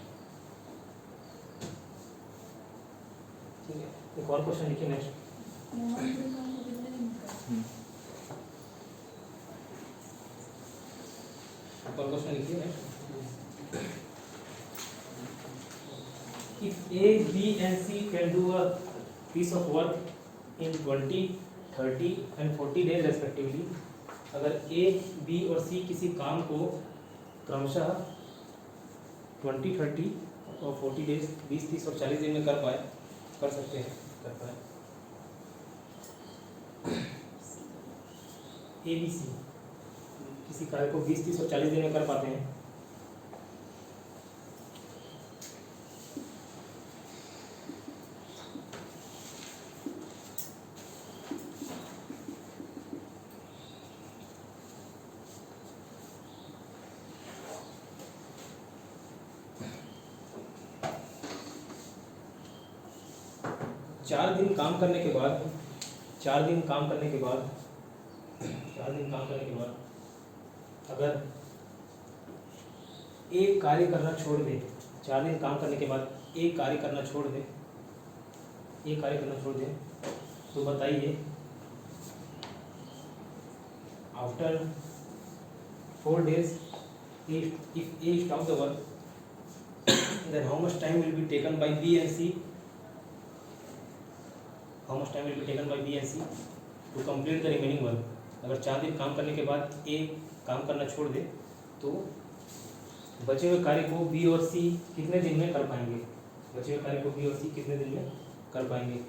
ठीक है, एक और क्वेश्चन लिखिए नेक्स्ट। मोहन के काम को कितने दिन में करें? एक और क्वेश्चन लिखिए next. If A, B and C can do a piece of work in 20, 30 and 40 days respectively, अगर A, B और C किसी काम को क्रमशः 20, 30 और 40 डेज 20, 30 और 40 दिन में कर सकते हैं, कर पाए। A, B, C किसी कार्य को 20, 30 और 40 दिन में कर पाते हैं, 4 दिन काम करने के बाद 4 दिन काम करने के बाद अगर एक कार्य करना छोड़ दे, 4 दिन काम करने के बाद एक कार्य करना छोड़ दे, तो बताइए after 4 days if A stop the work, then how much time will be taken by B and C? How much time will be taken by B and C to complete the remaining work? अगर 4 दिन काम करने के बाद A काम करना छोड़ दे तो बचे हुए कार्य को B और C कितने दिन में कर पाएंगे? कितने दिन में कर पाएंगे?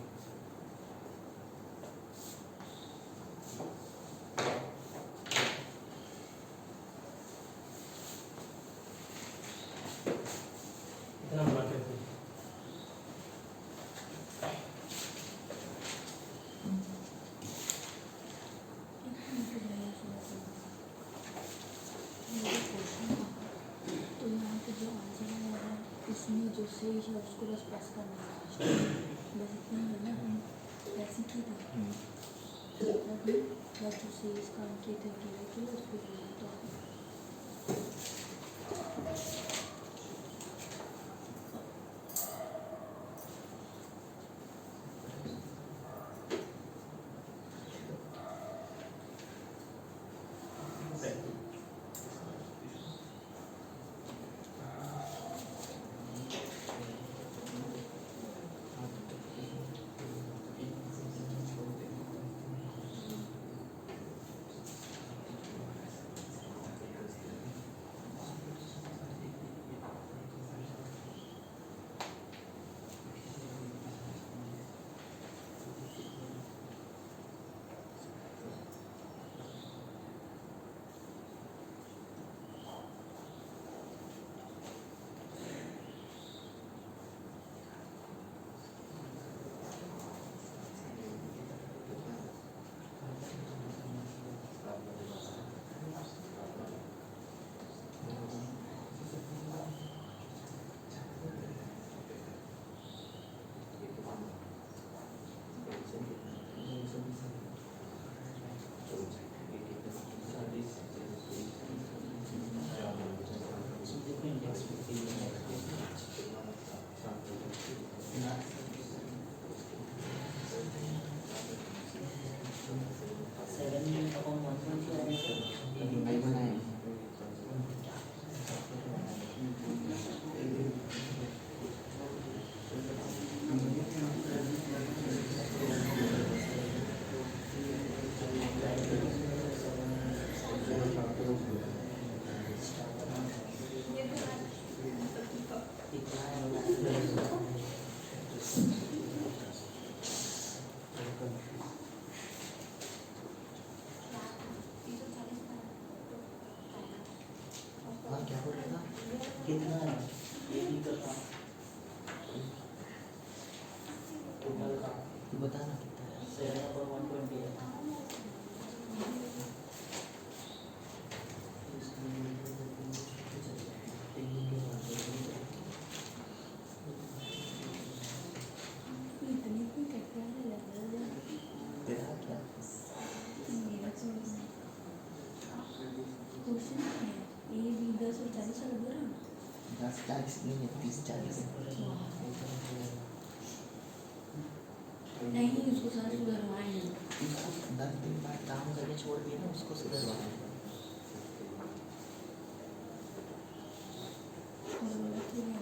इतना बना के रखिए। तो यहाँ पे जो आंसर है मेरा उसमें जो सही है उसको बस प्रेस करना है, बस इतना ही है ना। ऐसे की था बस जो सही इस काम किए थे कि उसको तो कितना है ये भी करना टोटल का तू बता ना कितना है 7/120 है इतनी भी टेक्नोलॉजी लग रहा है तेरा क्या मेरा क्वेश्चन है ए बी 10 और 40 लग रहा है 10-40 नहीं है 30-40 नहीं उसको सारा सुधरवाए हैं उसको 10 दिन बाद काम करके छोड़ दिया ना उसको सुधरवाना है और बोला कि नहीं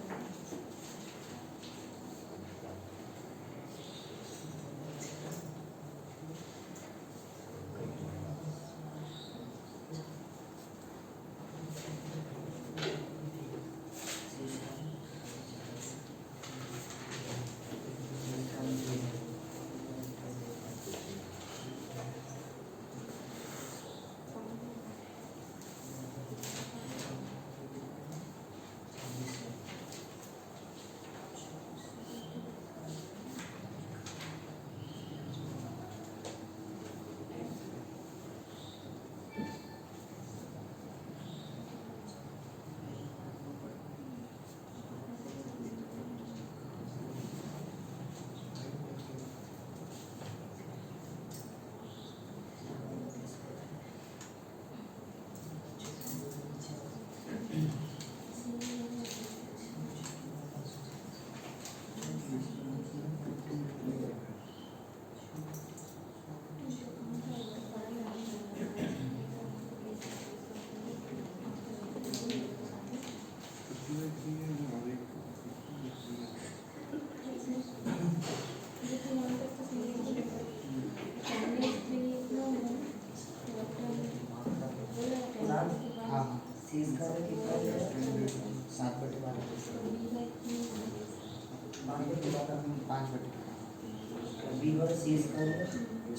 शेष कार्य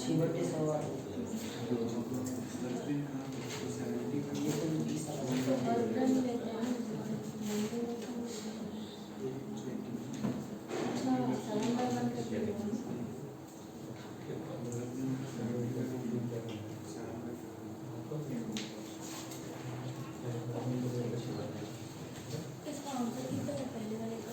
6/7 ये तो 20 तो वर्क डन लेते हैं अच्छा 7/1 करते हैं इसका आंसर कितना है पहले वाले का?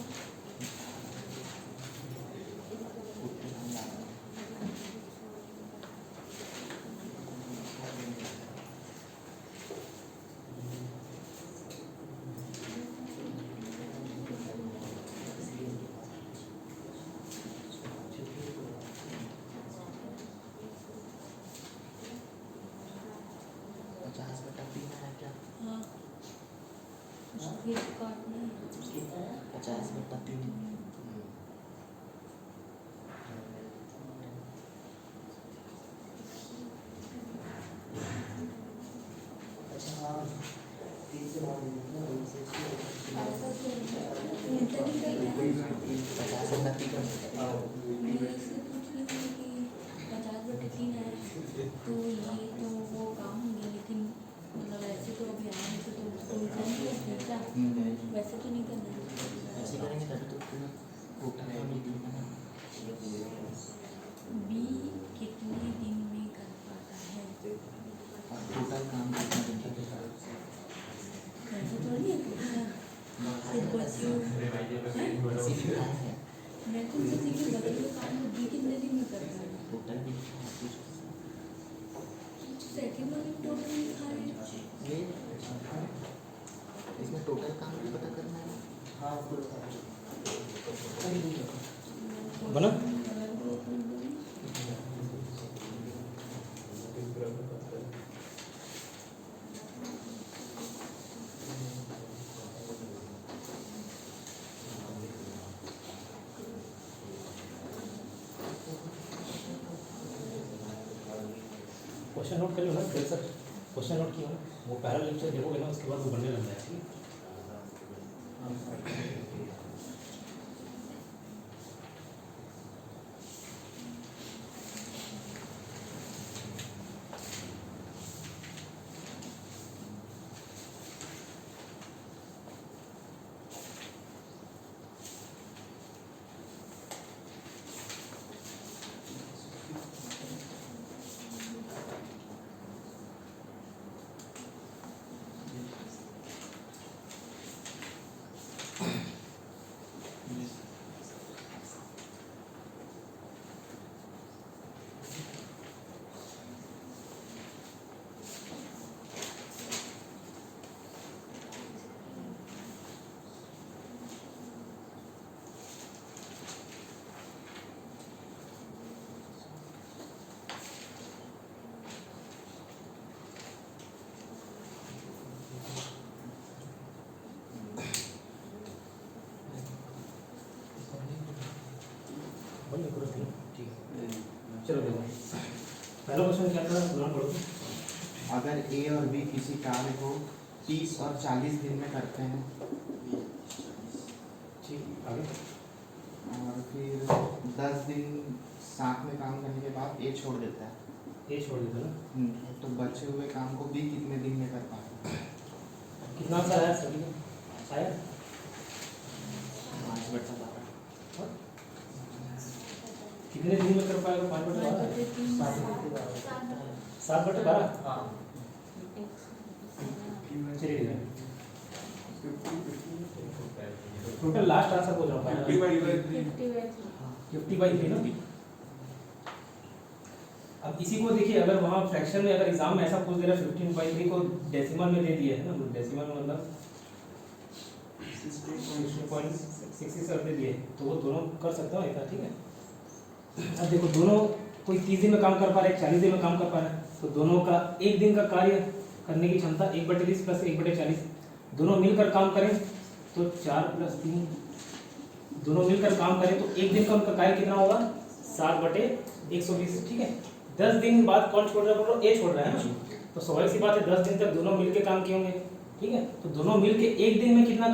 हाँ फिर काटना है। 50/3 अच्छा हाँ 3 से भाग देना 2 से 6 ऐसा क्यों मिलता नहीं करना है। 50/3 मेरे से पूछ रही थी कि 50/3 है तो ये तो वो काम होंगे लेकिन मतलब ऐसे तो अभी आए हैं तो उसको निकालेंगे फिर क्या वैसे तो नहीं करना है। ऐसे करेंगे तभी तो पूरा टोटल काम निकलेगा ना। बी कितने दिन में कर पाता है? और टोटल काम कितना दिन तक होगा? ऐसे थोड़ी है पूछना फिर बच्चों इसी में है मैं तो किसी के बगल में काम बी कितने दिन में करता है? टोटल भी लिखा है कुछ। सेकंड वाले टोटल लिखा है। ये इसमें टोटल काम भी पता करना है। हाँ पूरा बना क्वेश्चन नोट कर लो ना फिर सर क्वेश्चन नोट किया ना वो पहला लेक्चर देखोगे ना उसके बाद वो बनने लग जाएगा ठीक है। चलो देखो पहला क्वेश्चन क्या था सुना पढ़ो। अगर ए और बी किसी कार्य को 30 और 40 दिन में करते हैं ठीक आगे और फिर 10 दिन साथ में काम करने के बाद ए छोड़ देता है ये छोड़ देता ना तो बचे हुए काम को बी कितने दिन में कर पाएगा? कितना सा आया सभी का आया 5/12 कितने दिन में कर पाएगा 5/12 7/12 हाँ चलिए टोटल लास्ट आंसर बोल रहा हूँ 50/3 ना। अब इसी को देखिए अगर वहाँ फ्रैक्शन में अगर एग्जाम में ऐसा पूछ दे रहा है 15/3 को डेसिमल में दे दिया है ना डेसिमल में मतलब 16.66 दे दिए तो वो दोनों कर सकता हूँ ऐसा ठीक है। अब देखो दोनों कोई 30 दिन में काम कर पा रहा है 40 दिन में काम कर पा रहा है तो दोनों का एक दिन का कार्य करने की क्षमता 1/30 प्लस 1/40 दोनों मिलकर काम करें तो 4 + 3 दोनों मिलकर काम करें तो एक दिन का उनका कार्य कितना होगा 7/120 ठीक है। 10 दिन बाद कौन छोड़ रहा है बोलो ए छोड़ रहा है ना तो स्वाभाविक सी बात है 10 दिन तक दोनों मिलकर काम किए होंगे ठीक है। तो दोनों मिलके एक दिन में कितना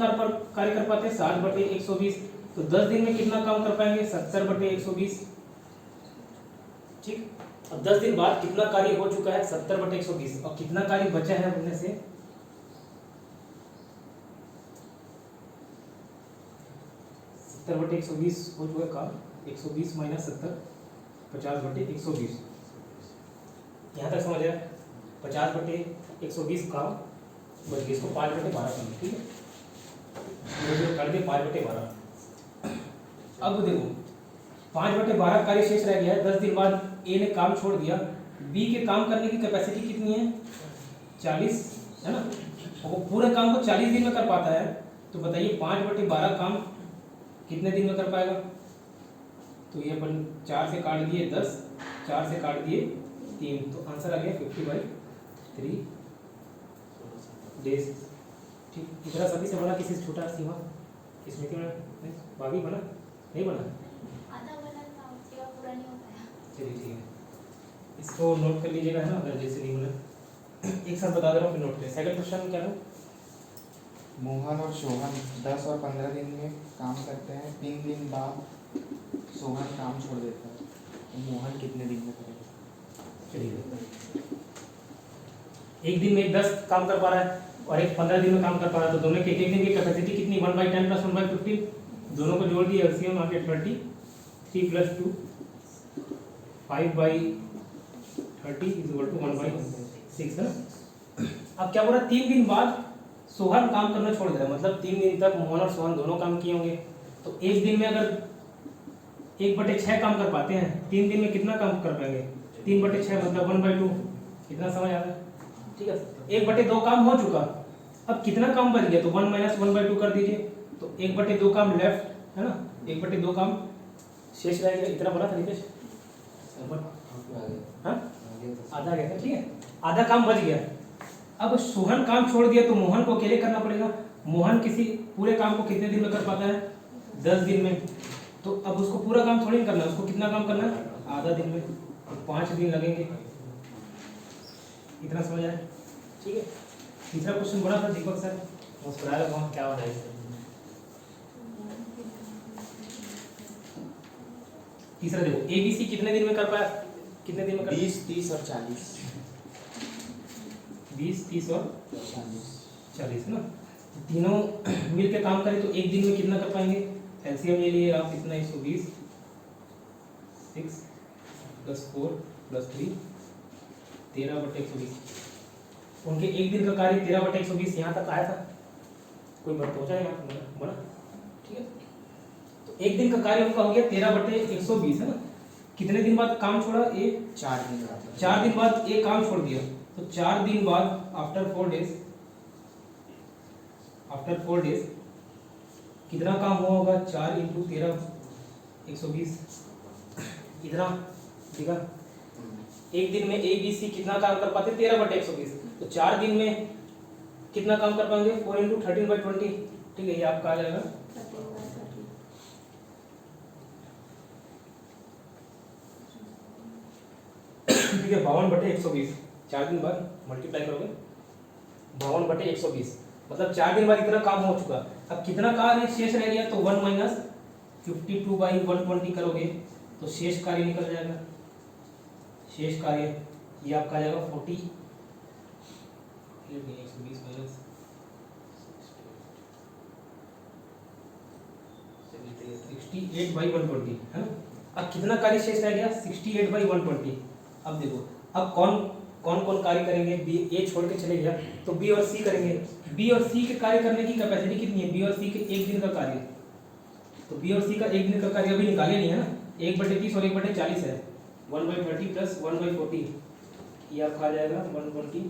कार्य कर पाते हैं 7/120 तो 10 दिन में कितना काम कर पाएंगे 70/120 अब 10 दिन बाद कितना कार्य हो चुका है 70/120 और कितना कार्य बचा है उनमें से 70/120 हो चुका काम 120 माइनस 70 50/120 यहाँ तक समझ आया 50/120 काम बच गया इसको 5/12 कर ठीक है कर दे 5/12 अब देखो 5/12 कार्य शेष रह गया है 10 दिन बाद ए ने काम छोड़ दिया बी के काम करने की कैपेसिटी कितनी है 40 है ना वो पूरे काम को 40 दिन में कर पाता है तो बताइए 5/12 काम कितने दिन में कर पाएगा तो ये अपन 4 से काट दिए 10 4 से काट दिए 3 तो आंसर आ गया 50/3 डेज ठीक इतना सभी से बड़ा किसी से छोटा सीमा स्मृति में बाकी बना नहीं बना आधा बना था उसके बाद पूरा नहीं हो पाया। चलिए ठीक है इसको नोट कर लीजिएगा है ना अगर जैसे नहीं बना एक साथ बता दे रहा हूँ फिर नोट करें सेकंड क्वेश्चन क्या है मोहन और सोहन 10 और 15 दिन में काम करते हैं 3 दिन बाद सोहन काम छोड़ देता है तो मोहन कितने दिन में करेगा चलिए एक दिन में 10 काम कर पा रहा है और एक 15 दिन में काम कर पा रहा है तो दोनों के एक दिन की कैपेसिटी कितनी 1/10 + 1/15 दोनों को जोड़ दिए एलसीएम आ गया 20 3 + 2 5/30 = 1/6 है ना अब क्या बोला 3 दिन बाद सोहन काम करना छोड़ दे रहा है मतलब 3 दिन तक मोहन और सोहन दोनों काम किए होंगे तो एक दिन में अगर 1/6 काम कर पाते हैं 3 दिन में कितना काम कर पाएंगे 3/6 मतलब 1/2 कितना समझ आ रहा है ठीक है 1/2 काम हो चुका अब कितना काम बच गया तो 1 - 1/2 कर दीजिए तो 1/2 काम लेफ्ट है ना 1/2 काम शेष रह गया इतना बना था नितेश हाँ आधा गया था ठीक है आधा काम बच गया अब सोहन काम छोड़ दिया तो मोहन को अकेले करना पड़ेगा मोहन किसी पूरे काम को कितने दिन में कर पाता है 10 दिन में तो अब उसको पूरा काम थोड़ी नहीं करना है उसको कितना काम करना है आधा दिन में तो 5 दिन लगेंगे इतना समझ आया ठीक है तीसरा क्वेश्चन बड़ा था दीपक सर मुस्कुरा रहा हूँ क्या हो रहा है तीसरा देखो एबीसी कितने दिन में कर पाया कितने दिन में कर 20 30 और 40 20 30 और 40 40 ना तो तीनों मिल के काम करें तो एक दिन में कितना कर पाएंगे एलसीएम ले लिए आप कितना 120 6 + 4 + 3 13/120 उनके एक दिन का कार्य 13/120 यहाँ तक आया था कोई बात पहुँचा यहाँ बना ठीक है तो एक दिन का कार्य उनका हो गया 13/120 है ना कितने दिन बाद काम छोड़ा ये 4 दिन बाद 4 दिन बाद ये काम छोड़ दिया तो 4 दिन बाद आफ्टर 4 डेज कितना काम हुआ होगा 4 × 13 120 इतना ठीक है एक दिन में ए बी सी कितना काम कर पाते 13/120 तो 4 दिन में कितना काम कर पाएंगे 4 × 13/20 ठीक है ये आपका आ जाएगा 52/120 4 दिन बाद मल्टीप्लाई करोगे 52/120 मतलब 4 दिन बाद इतना काम हो चुका अब कितना कार्य शेष रह गया तो 1 - 52/120 करोगे तो शेष कार्य निकल जाएगा शेष कार्य ये आपका आ जाएगा 40 120 माइनस 68/120 है ना अब कितना कार्य शेष रह गया 68/120 अब देखो अब कौन कार्य करेंगे बी ए छोड़ के चले गया तो बी और सी करेंगे बी और सी के कार्य करने की कैपेसिटी कितनी है बी और सी के एक दिन का कार्य तो बी और सी का एक दिन का कार्य अभी निकाले नहीं है ना 1/30 और 1/40 है 1/30 + 1/40 ये आपका आ जाएगा 120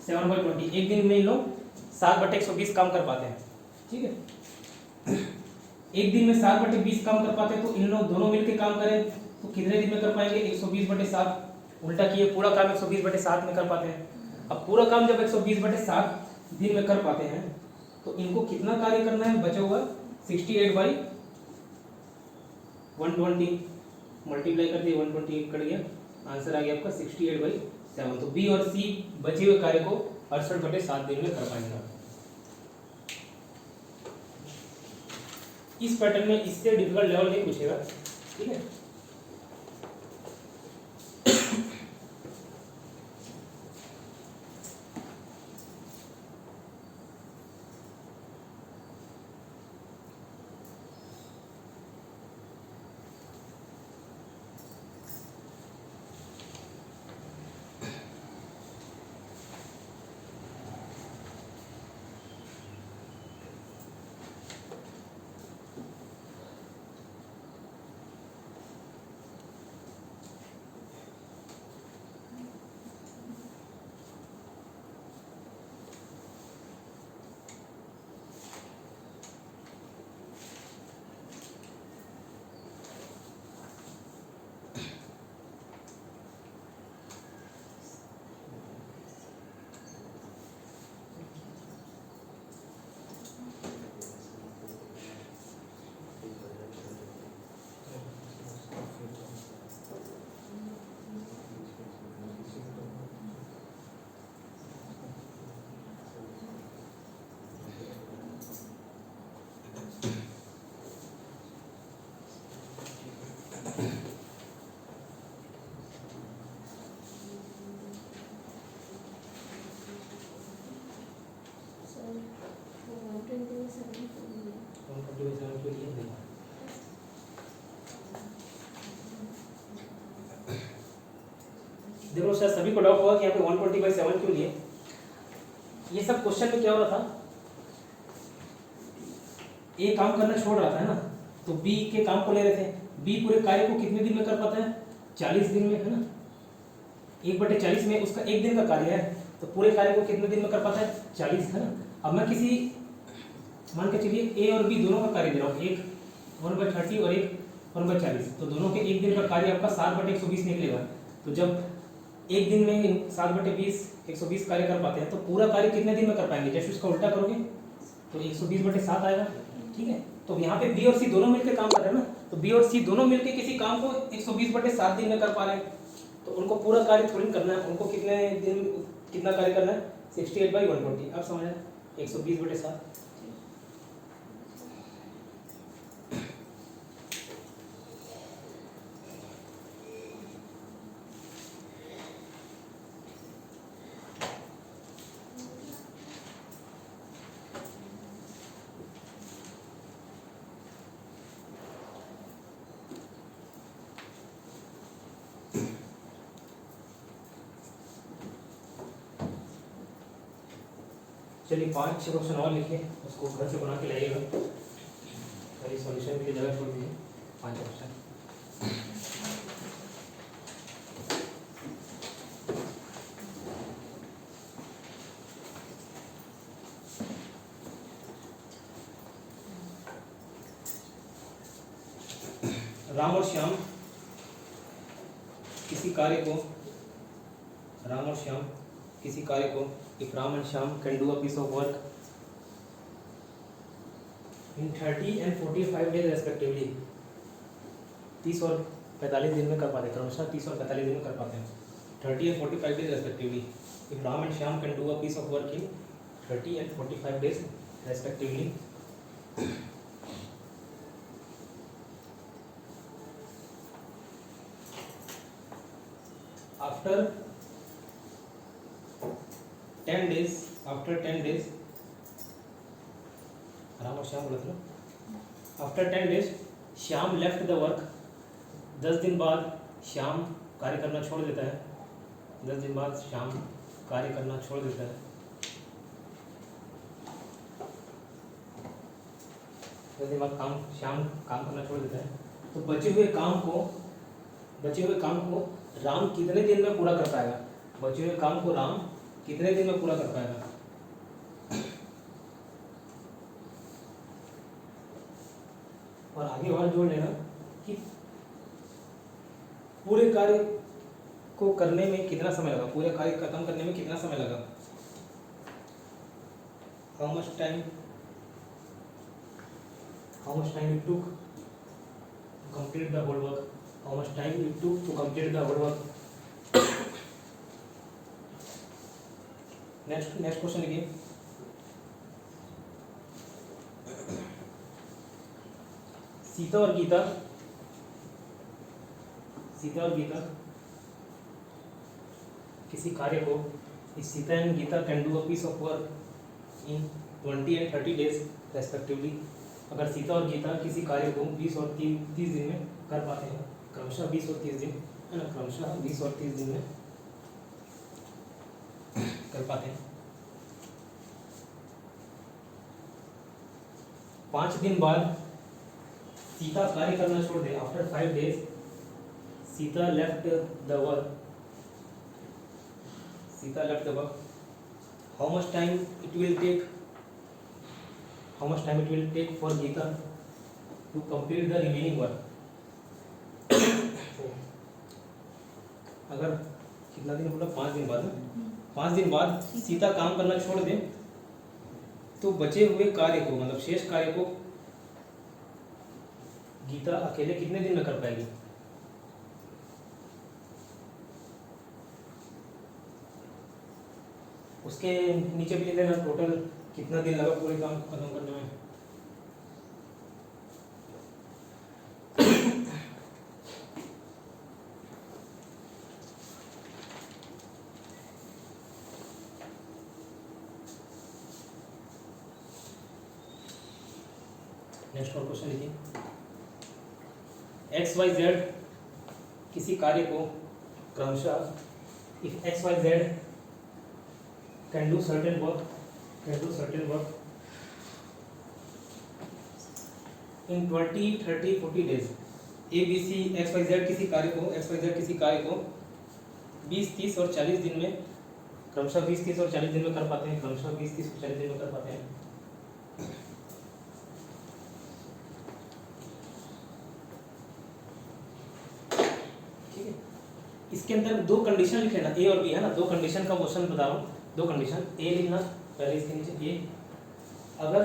7/20 एक दिन में इन लोग 7/120 काम कर पाते हैं ठीक है एक दिन में 7/20 काम कर पाते हैं तो इन लोग दोनों मिलकर काम करें तो कितने दिन में कर पाएंगे 120/7 उल्टा किए पूरा काम 120/7 में कर पाते हैं अब पूरा काम जब 120/7 दिन में कर पाते हैं तो इनको कितना कार्य करना है बचा हुआ 68/120 मल्टीप्लाई कर दिए 120 कट गया आंसर आ गया आपका 68/7 तो बी और सी बचे हुए कार्य को 68/7 दिन में कर पाएंगे इस पैटर्न में इससे डिफिकल्ट लेवल नहीं पूछेगा ठीक है देखो शायद सभी को डाउट हुआ कि यहाँ पे 120/7 क्यों लिए। ये सब क्वेश्चन में क्या हो रहा था, ए काम करना छोड़ रहा था है ना, तो बी के काम को ले रहे थे। बी पूरे कार्य को कितने दिन में कर पाता है, 40 दिन में, है ना। 1/40 में उसका एक दिन का कार्य है, तो पूरे कार्य को कितने दिन में कर पाता है, 40, है ना। अब मैं किसी मान के चलिए ए और बी दोनों का कार्य दे रहा हूँ, एक 1/30 और एक 1/40, तो दोनों के एक दिन का कार्य आपका 7/120 निकलेगा। तो जब एक दिन में 7/20 120 कार्य कर पाते हैं, तो पूरा कार्य कितने दिन में कर पाएंगे, जैसे उसका उल्टा करोगे तो 120/7 आएगा, ठीक है। तो यहाँ पे बी और सी दोनों मिलकर काम कर रहे हैं ना, तो बी और सी दोनों मिलकर किसी काम को 120/7 दिन में कर पा रहे हैं, तो उनको पूरा कार्य थोड़ी करना है, उनको कितने दिन कितना कार्य करना है, 68/120। अब समझ 120/7। चलिए 5-6 क्वेश्चन और लिखिए, उसको घर से बना के लाइएगा, खाली सॉल्यूशन के लिए जगह छोड़ दीजिए। 5 क्वेश्चन। राम और श्याम किसी कार्य को if Ram and Shyam can do a piece of work in 30 and 45 days respectively, 30 और 45 दिन में कर पाते हैं, क्रमशः 30 और 45 दिन में कर पाते हैं, 30 and 45 days respectively. If Ram and Shyam can do a piece of work in 30 and 45 days respectively, after 10 days, Ram और श्याम बोला था, after 10 days Shyam left the work, 10 दिन बाद श्याम कार्य करना छोड़ देता है, 10 दिन बाद श्याम कार्य करना छोड़ देता है, 10 दिन बाद श्याम काम करना छोड़ देता है, तो बचे हुए काम को राम कितने दिन में पूरा कर पाएगा, बचे हुए काम को राम कितने दिन में पूरा कर पाएगा। और आगे और जोड़ लेना कि पूरे कार्य को करने में कितना समय लगा, पूरे कार्य खत्म करने में कितना समय लगा, how much time it took to complete the whole work, how much time it took to complete the whole work. Next question लिखिए, सीता और गीता किसी कार्य को, Sita and Gita can do a piece of work in 20 and 30 days respectively. अगर सीता और गीता किसी कार्य को 20 और 30 दिन में कर पाते हैं, क्रमशः 20 और 30 दिन, है ना, क्रमशः 20 और 30 दिन में कर पाते हैं। 5 दिन बाद सीता कार्य करना छोड़ दे, after 5 days Sita left the work, how much time it will take for Gita to complete the remaining work. अगर कितना दिन बोला, 5 दिन बाद, 5 दिन बाद सीता काम करना छोड़ दे, तो बचे हुए कार्य को, मतलब शेष कार्य को गीता अकेले कितने दिन में कर पाएगी। उसके नीचे भी लिख लेना टोटल कितना दिन लगा पूरे काम खत्म करने में। नेक्स्ट और क्वेश्चन लिखिए, XYZ किसी कार्य को क्रमशः if X Y Z can do certain work in 20, 30, 40 days. A B C X Y Z किसी कार्य को 20, 30 और 40 दिन में क्रमशः 20, 30 और 40 दिन में कर पाते हैं, क्रमशः 20, 30 और 40 दिन में कर पाते हैं। ठीक है, इसके अंदर दो कंडीशन लिखे ना, ए और बी है ना, दो कंडीशन का क्वेश्चन बता रहा हूँ। दो कंडीशन ए लिखना पहले, इसके नीचे ए, अगर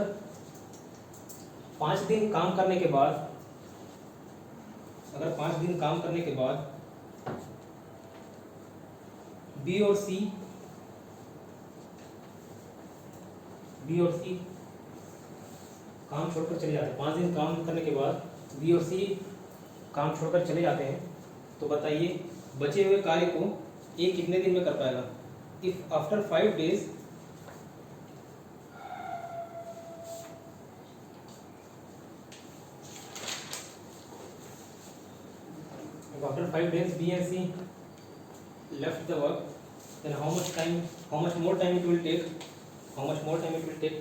5 दिन काम करने के बाद, बी और सी काम छोड़कर चले जाते हैं, 5 दिन काम करने के बाद बी और सी काम छोड़कर चले जाते हैं, तो बताइए बचे हुए कार्य को ए कितने दिन में कर पाएगा। If after 5 days B and C left the work, then how much more time it will take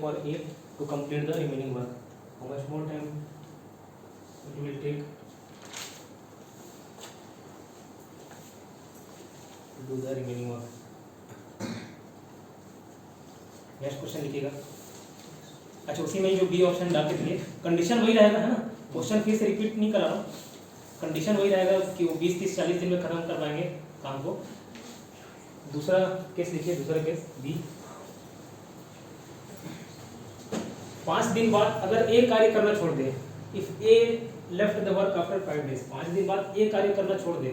for A to complete the remaining work. How much more time it will take to do the remaining work. Next question लिखिएगा। अच्छा, उसी में जो B option डाल के दिए, condition वही रहेगा है ना, क्वेश्चन फिर से रिपीट नहीं करा रहा हूँ, कंडीशन वही रहेगा कि वो 20, 30, 40 दिन में खत्म कर पाएंगे काम को। दूसरा केस लिखिए, दूसरा केस बी, 5 दिन बाद अगर ए कार्य करना छोड़ दे, if A left the work after 5 days, 5 दिन बाद ए कार्य करना छोड़ दे